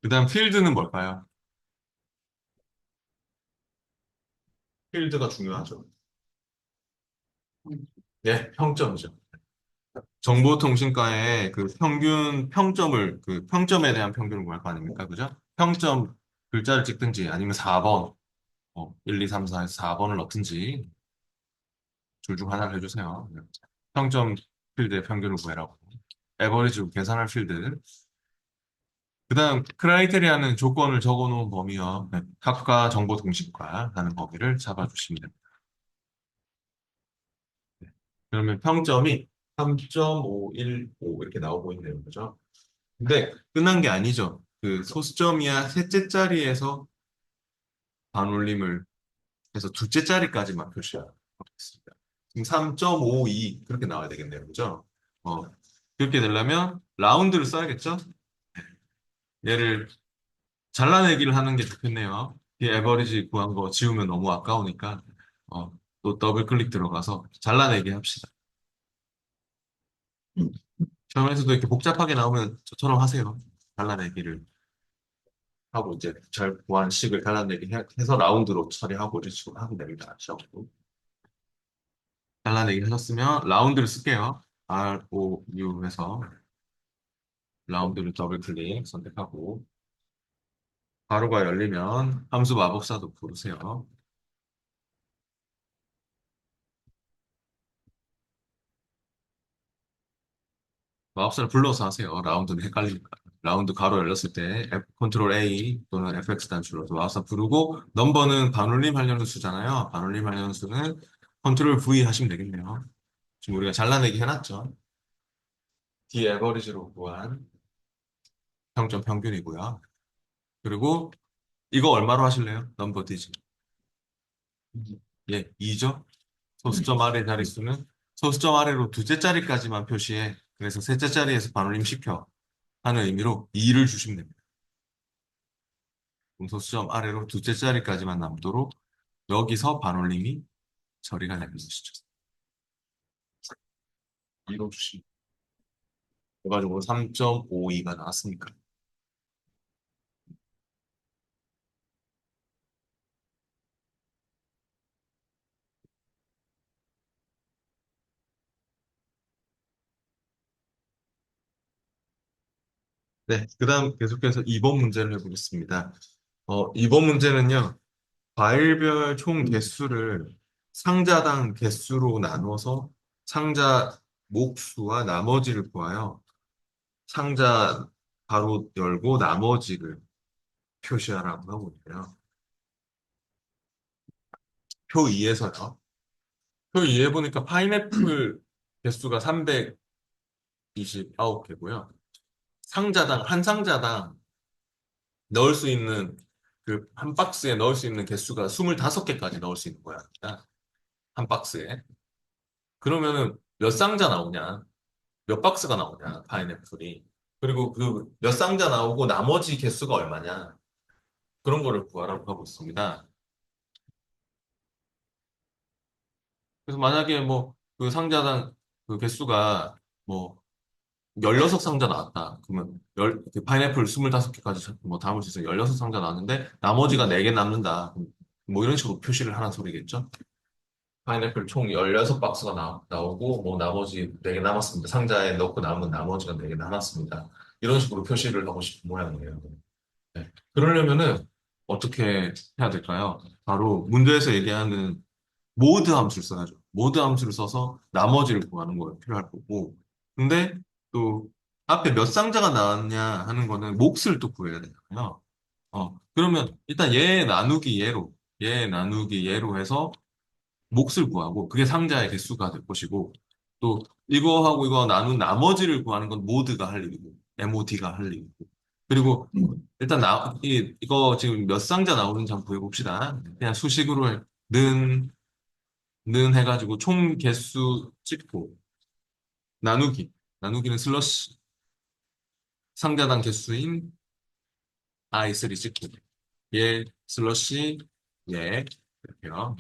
그 다음 필드는 뭘까요? 필드가 중요하죠. 예, 평점이죠. 정보통신과의 그 평균 평점을 그 평점에 대한 평균을 구할 거 아닙니까? 그죠? 평점 글자를 찍든지 아니면 4번 1, 2, 3, 4에서 4번을 넣든지 둘 중 하나를 해주세요. 평점 필드의 평균을 구해라고. 에버리지 계산할 필드. 그다음 크라이테리아는 조건을 적어놓은 범위와 학과 정보통신과 하는 범위를 잡아주시면 됩니다. 네. 그러면 평점이 3.515 이렇게 나오고 있네요. 그죠? 근데 끝난 게 아니죠. 그 소수점이야 셋째 자리에서 반올림을 해서 둘째 자리까지만 표시하겠습니다. 지금 3.52 그렇게 나와야 되겠네요. 그죠? 어, 그렇게 되려면 라운드를 써야겠죠? 얘를 잘라내기를 하는 게 좋겠네요. 이 에버리지 구한 거 지우면 너무 아까우니까 어, 또 더블 클릭 들어가서 잘라내기 합시다. 시험에서도 이렇게 복잡하게 나오면 저처럼 하세요. 잘라내기를. 하고 이제 잘 구한 식을 해서 라운드로 처리하고 이런 식으로 하면 됩니다. 시험도. 잘라내기 하셨으면 라운드를 쓸게요. ROU 해서 라운드를 더블 클릭 선택하고 가로가 열리면 함수 마법사도 부르세요. 마법사를 불러서 하세요. 라운드는 헷갈리니까. 라운드 가로 열렸을 때 컨트롤 A 또는 FX 단추로 마법사 부르고 넘버는 반올림 하려는 수잖아요. 반올림 하려는 수는 컨트롤 V 하시면 되겠네요. 지금 우리가 잘라내기 해놨죠. D 에버리지로 구한 평점 평균이고요. 그리고 이거 얼마로 하실래요? 넘버 디지. 예, 2죠? 소수점 아래 자릿수는 소수점 아래로 두째 자리까지만 표시해. 그래서 셋째 자리에서 반올림 시켜 하는 의미로 2를 주시면 됩니다. 그럼 소수점 아래로 두째 자리까지만 남도록 여기서 반올림이 처리가 되는 것이죠. 2로 주시면. 그래가지고 3.52가 나왔으니까. 네, 그다음 계속해서 2번 문제를 해보겠습니다. 2번 문제는요, 과일별 총 개수를 상자당 개수로 나누어서 상자 몫수와 나머지를 구하여 상자 바로 열고 나머지를 표시하라고 하고 있고요. 표 2에서요. 표 2에 보니까 파인애플 개수가 329개고요. 상자당, 한 상자당 넣을 수 있는 그 한 박스에 넣을 수 있는 개수가 25개까지 넣을 수 있는 거야. 한 박스에. 그러면은 몇 상자 나오냐? 몇 박스가 나오냐? 파인애플이. 그리고 그 몇 상자 나오고 나머지 개수가 얼마냐? 그런 거를 구하라고 하고 있습니다. 그래서 만약에 뭐 그 상자당 그 개수가 뭐 16상자 나왔다. 그러면 그 파인애플 25개까지 뭐 담을 수 있어 16상자 나왔는데 나머지가 4개 남는다. 뭐 이런 식으로 표시를 하는 소리겠죠? 파인애플 총 16박스가 나오고, 뭐, 나머지 4개 남았습니다. 상자에 넣고 남은 나머지가 4개 남았습니다. 이런 식으로 표시를 하고 싶은 모양이에요. 네. 그러려면은 어떻게 해야 될까요? 바로 문제에서 얘기하는 모드 함수를 써야죠. 모드 함수를 써서 나머지를 구하는 거가 필요할 거고. 근데 또 앞에 몇 상자가 나왔냐 하는 거는 몫을 또 구해야 되잖아요. 그러면 일단 얘 나누기 얘로 해서 몫을 구하고 그게 상자의 개수가 될 것이고 또 이거하고 이거 나눈 나머지를 구하는 건 모드가 할 일이고 MOD가 할 일이고 그리고 일단 이거 지금 몇 상자 나오는지 한번 구해봅시다. 그냥 수식으로 는, 는 해가지고 총 개수 찍고 나누기는 슬러시 상자당 개수인 i3 찍고 얘 슬러시 얘 이렇게요.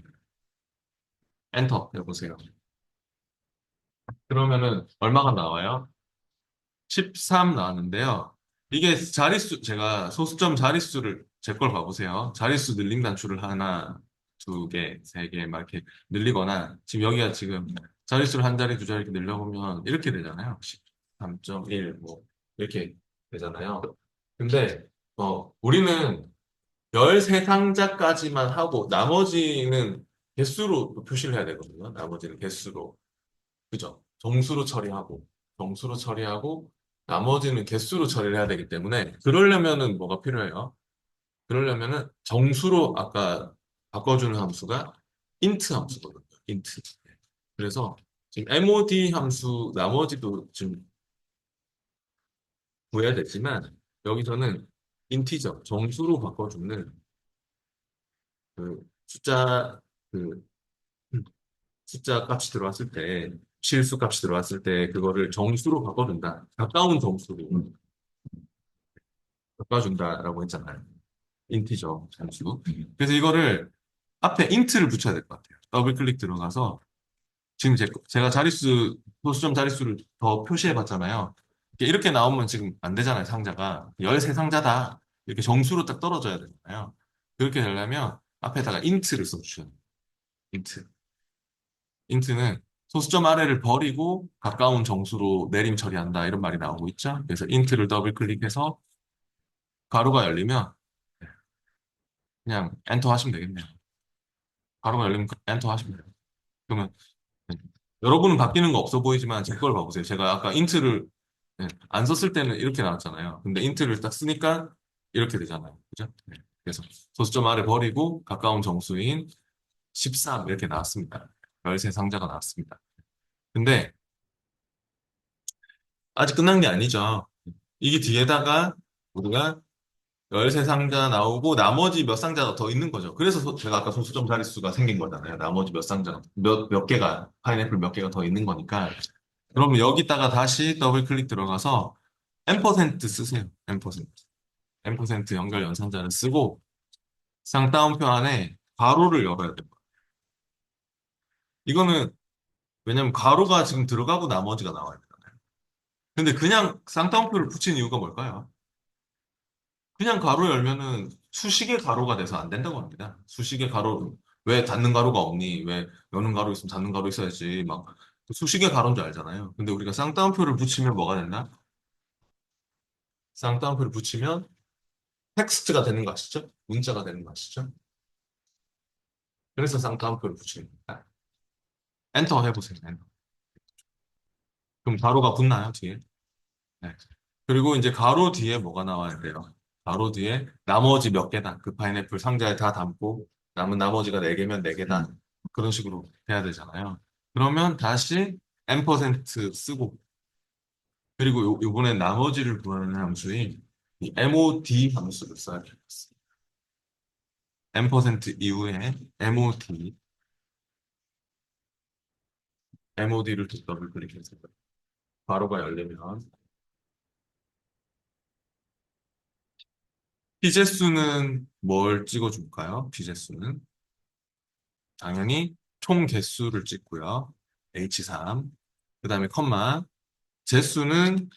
엔터 해보세요. 그러면은 얼마가 나와요? 13 나왔는데요. 이게 제가 소수점 자릿수를, 제 걸 봐보세요. 자릿수 늘림 단추를 하나, 두 개, 세 개, 막 이렇게 늘리거나, 지금 여기가 지금 자릿수를 한 자리, 두 자리 이렇게 늘려보면 이렇게 되잖아요. 13.1, 뭐, 이렇게 되잖아요. 근데, 우리는 13상자까지만 하고, 나머지는 개수로 표시를 해야 되거든요. 나머지는 개수로. 그죠? 정수로 처리하고, 나머지는 개수로 처리를 해야 되기 때문에, 그러려면은 뭐가 필요해요? 그러려면은 정수로 아까 바꿔주는 함수가 int 함수거든요. int. 그래서 지금 mod 함수, 나머지도 지금 구해야 되지만, 여기서는 인티저, 정수로 바꿔주는 그 그 숫자 값이 들어왔을 때, 실수 값이 들어왔을 때, 그거를 정수로 바꿔준다. 가까운 정수로 바꿔준다라고 했잖아요. 인티저 함수. 그래서 이거를 앞에 int를 붙여야 될 것 같아요. 더블 클릭 들어가서, 지금 제가 소수점 자릿수를 더 표시해 봤잖아요. 이렇게 나오면 지금 안 되잖아요, 상자가. 13상자다. 이렇게 정수로 딱 떨어져야 되잖아요. 그렇게 되려면 앞에다가 int를 써주셔야 돼요. int. int는 소수점 아래를 버리고 가까운 정수로 내림 처리한다 이런 말이 나오고 있죠. 그래서 int를 더블 클릭해서 가로가 열리면 그냥 엔터 하시면 되겠네요. 가로가 열리면 엔터 하시면 돼요. 그러면 네. 여러분은 바뀌는 거 없어 보이지만 제 걸 봐보세요. 제가 아까 int를 안 썼을 때는 이렇게 나왔잖아요. 근데 int를 딱 쓰니까 이렇게 되잖아요. 그죠? 네. 그래서 소수점 아래 버리고 가까운 정수인 13 이렇게 나왔습니다. 열세 상자가 나왔습니다. 근데 아직 끝난 게 아니죠. 이게 뒤에다가 우리가 13상자 나오고 나머지 몇 상자가 더 있는 거죠. 그래서 제가 아까 소수점 자릿수가 생긴 거잖아요. 나머지 몇 개가, 파인애플 몇 개가 더 있는 거니까. 그러면 여기다가 다시 더블 클릭 들어가서 M% 쓰세요. M%. M% 연결 연산자를 쓰고 쌍따옴표 안에 괄호를 열어야 돼요. 이거는 왜냐면 괄호가 지금 들어가고 나머지가 나와야 되잖아요. 근데 그냥 쌍따옴표를 붙인 이유가 뭘까요? 그냥 가로 열면은 수식의 가로가 돼서 안 된다고 합니다. 수식의 가로, 왜 닫는 가로가 없니? 왜 여는 가로 있으면 닫는 가로 있어야지. 막 수식의 가로인 줄 알잖아요. 근데 우리가 쌍따옴표를 붙이면 뭐가 된다? 쌍따옴표를 붙이면 텍스트가 되는 거 아시죠? 문자가 되는 거 아시죠? 그래서 쌍따옴표를 붙이는 겁니다. 엔터 해보세요. 엔터. 그럼 가로가 붙나요, 뒤에? 네. 그리고 이제 가로 뒤에 뭐가 나와야 돼요? 가로 뒤에 나머지 몇 개다. 그 파인애플 상자에 다 담고 남은 나머지가 4개면 4개다. 그런 식으로 해야 되잖아요. 그러면 다시 %% 쓰고 그리고 요번엔 나머지를 구하는 함수인 이 MOD 함수를 써야 되겠어요. %% 이후에 MOD를 더블 클릭해서 괄호가 열리면 피제수는 뭘 찍어줄까요? 피제수는 당연히 총 개수를 찍고요. H3 그 다음에 컴마 제수는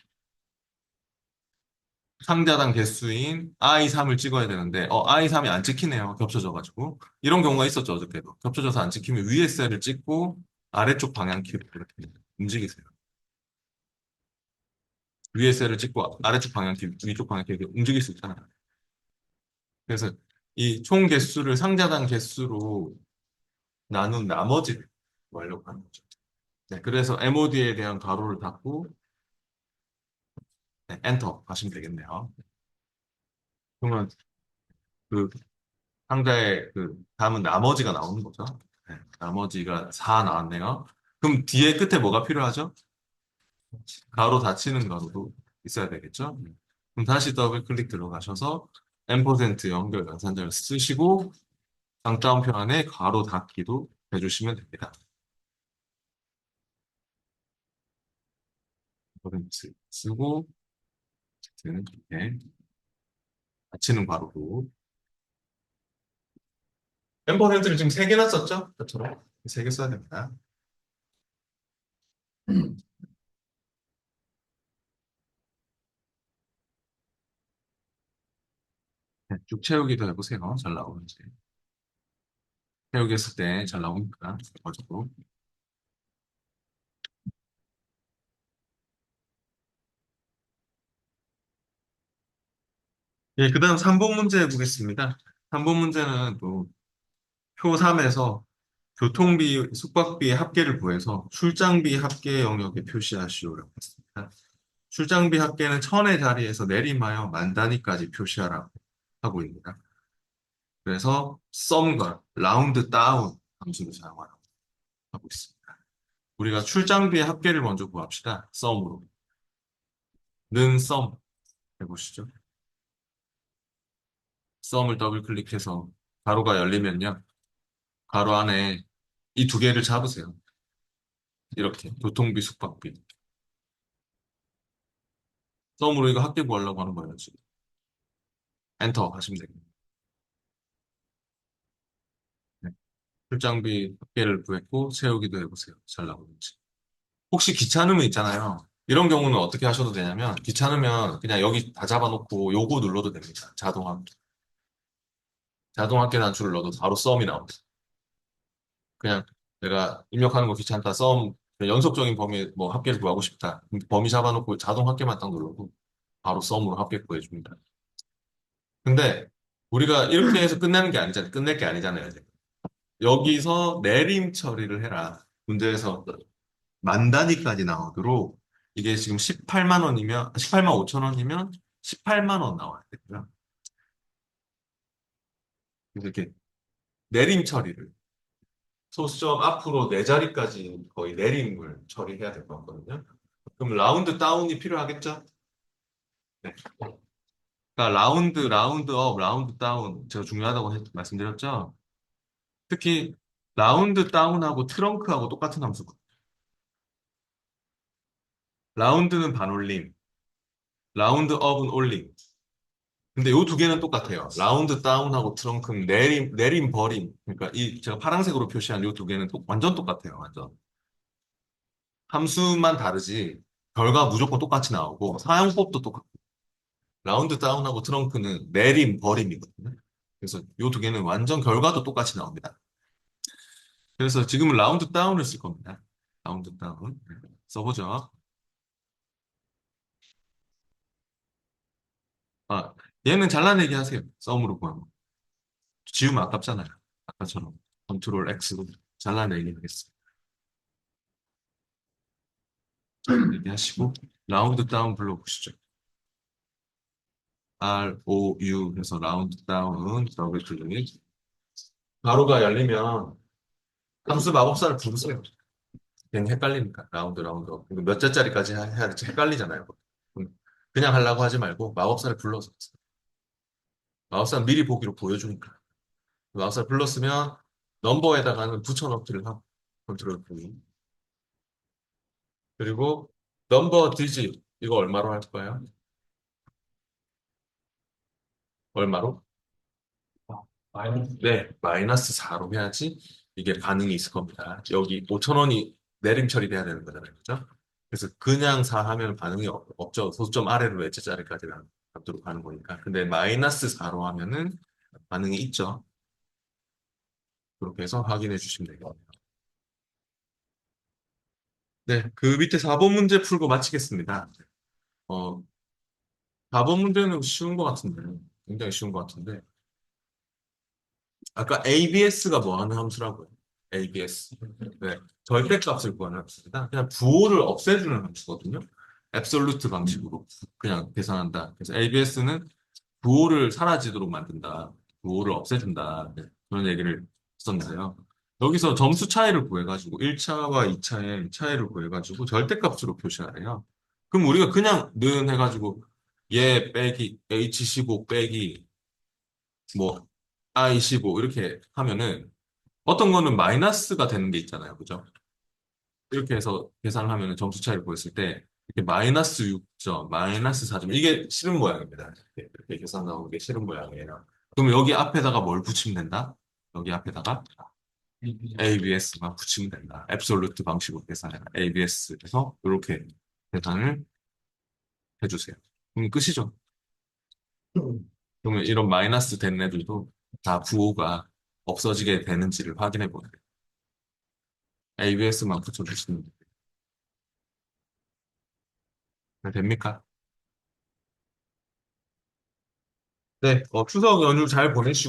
상자당 개수인 I3을 찍어야 되는데 I3이 안 찍히네요. 겹쳐져가지고 이런 경우가 있었죠. 어저께도 겹쳐져서 안 찍히면 위에 셀을 찍고 아래쪽 방향키로 이렇게 움직이세요. 위에 셀을 찍고 아래쪽 방향키 위쪽 방향키 이렇게 움직일 수 있잖아요. 그래서 이 총 개수를 상자당 개수로 나눈 나머지를 구하려고 하는 거죠. 네, 그래서 MOD에 대한 가로를 닫고 네, 엔터 하시면 되겠네요. 그러면 그 상자에 그 다음은 나머지가 나오는 거죠. 네, 나머지가 4 나왔네요. 그럼 뒤에 끝에 뭐가 필요하죠? 가로 닫히는 가로도 있어야 되겠죠? 그럼 다시 더블 클릭 들어가셔서 %% 연결 연산자를 쓰시고 쌍따옴표 안에 가로 닫기도 해주시면 됩니다. %% 쓰고 이렇게 닫히는 가로도 %를 지금 3개나 썼죠? 저처럼 3개 써야 됩니다. 네, 쭉 채우기도 해보세요. 잘 나오는지. 채우기 했을 때 잘 나오니까 가지고. 예, 그 다음 3번 문제 보겠습니다. 3번 문제는 또 표 3에서 교통비, 숙박비의 합계를 구해서 출장비 합계 영역에 표시하시오라고 했습니다. 출장비 합계는 천의 자리에서 내림하여 만 단위까지 표시하라고 하고 있습니다. 그래서 썸과 라운드 다운 함수를 사용하라고 하고 있습니다. 우리가 출장비의 합계를 먼저 구합시다. 썸으로. 는 썸 해보시죠. 썸을 더블 클릭해서 가로가 열리면요. 가로 안에 이 두 개를 잡으세요. 이렇게 교통비, 숙박비. 썸으로 이거 합계 구하려고 하는 거예요, 지금. 엔터 하시면 됩니다. 네. 출장비 합계를 구했고 세우기도 해보세요. 잘 나오는지. 혹시 귀찮으면 있잖아요. 이런 경우는 어떻게 하셔도 되냐면 귀찮으면 그냥 여기 다 잡아놓고 요거 눌러도 됩니다. 자동 합계. 자동 합계 단추를 넣어도 바로 썸이 나옵니다. 그냥 내가 입력하는 거 귀찮다. 썸 연속적인 범위 뭐 합계를 구하고 싶다. 범위 잡아놓고 자동 합계만 딱 눌러도 바로 썸으로 합계 구해줍니다. 근데 우리가 이렇게 해서 끝내는 게 아니잖아요. 끝낼 게 아니잖아요. 이제. 여기서 내림 처리를 해라. 문제에서 만 단위까지 나오도록 이게 지금 18만 원이면 18만 5천 원이면 18만 원 나와야 되고요. 그래서 이렇게 내림 처리를 소수점 앞으로 네 자리까지 거의 내림을 처리해야 될 것 같거든요. 그럼 라운드 다운이 필요하겠죠? 네. 그러니까 라운드 업, 라운드 다운 제가 중요하다고 말씀드렸죠? 특히 라운드 다운하고 트렁크하고 똑같은 함수거든요. 라운드는 반올림, 라운드 업은 올림. 근데 요 두 개는 똑같아요. 라운드 다운하고 트렁크는 내림, 버림. 그러니까 이 제가 파란색으로 표시한 요 두 개는 완전 똑같아요. 완전. 함수만 다르지 결과 무조건 똑같이 나오고 사용법도 똑같고 라운드 다운하고 트렁크는 내림, 버림이거든요. 그래서 요 두 개는 완전 결과도 똑같이 나옵니다. 그래서 지금은 라운드 다운을 쓸 겁니다. 라운드 다운. 써보죠. 아, 얘는 잘라내기 하세요. 썸으로 구하면. 지우면 아깝잖아요. 아까처럼. 컨트롤 X로 잘라내기 하겠습니다. 얘기하시고, 라운드 다운 불러보시죠. ROU 해서 라운드 다운 더블 클릭. 가로가 열리면 함수 마법사를 부르세요. 괜히 헷갈리니까. 라운드. 이거 몇 자짜리까지 해야 될지 헷갈리잖아요. 음, 그냥 하려고 하지 말고 마법사를 불러서. 마법사는 미리 보기로 보여주니까. 마법사를 불렀으면 넘버에다가는 붙여넣기를 하고 컨트롤 V. 그리고 넘버 디지 이거 얼마로 할 거예요? 얼마로? 네, 마이너스 4로 해야지 이게 반응이 있을 겁니다. 여기 5천 원이 내림 처리돼야 되는 거잖아요. 그죠? 그래서 그냥 4 하면 반응이 없죠. 소수점 아래로 엣지 자리까지 가도록 하는 거니까. 근데 마이너스 4로 하면은 반응이 있죠. 그렇게 해서 확인해 주시면 되겠네요. 네, 그 밑에 4번 문제 풀고 마치겠습니다. 어, 4번 문제는 쉬운 것 같은데, 굉장히 쉬운 것 같은데, 아까 ABS가 뭐 하는 함수라고요? ABS. 네. 절대값을 구하는 함수입니다. 그냥 부호를 없애주는 함수거든요. 앱솔루트 방식으로 그냥 계산한다. 그래서 ABS는 부호를 사라지도록 만든다. 부호를 없애준다. 네. 그런 얘기를 했었는데요. 여기서 점수 차이를 구해가지고 1차와 2차의 차이를 구해가지고 절대값으로 표시하래요. 그럼 우리가 그냥 는 해가지고 얘 빼기 H15 빼기 뭐 I15 이렇게 하면은 어떤 거는 마이너스가 되는 게 있잖아요. 그죠? 이렇게 해서 계산을 하면 점수 차이를 보였을 때 이렇게 마이너스 6점, 마이너스 4점 이게 싫은 모양입니다. 이렇게 계산 나오는 게 싫은 모양이에요. 그럼 여기 앞에다가 뭘 붙이면 된다? 여기 앞에다가 ABS만 붙이면 된다. 앱솔루트 방식으로 계산해라. ABS에서 이렇게 계산을 해주세요. 그럼 끝이죠. 그러면 이런 마이너스 된 애들도 다 부호가 없어지게 되는지를 확인해 보는 거예요. ABS만 붙여주시면 됩니까? 네, 추석 연휴 잘 보내시고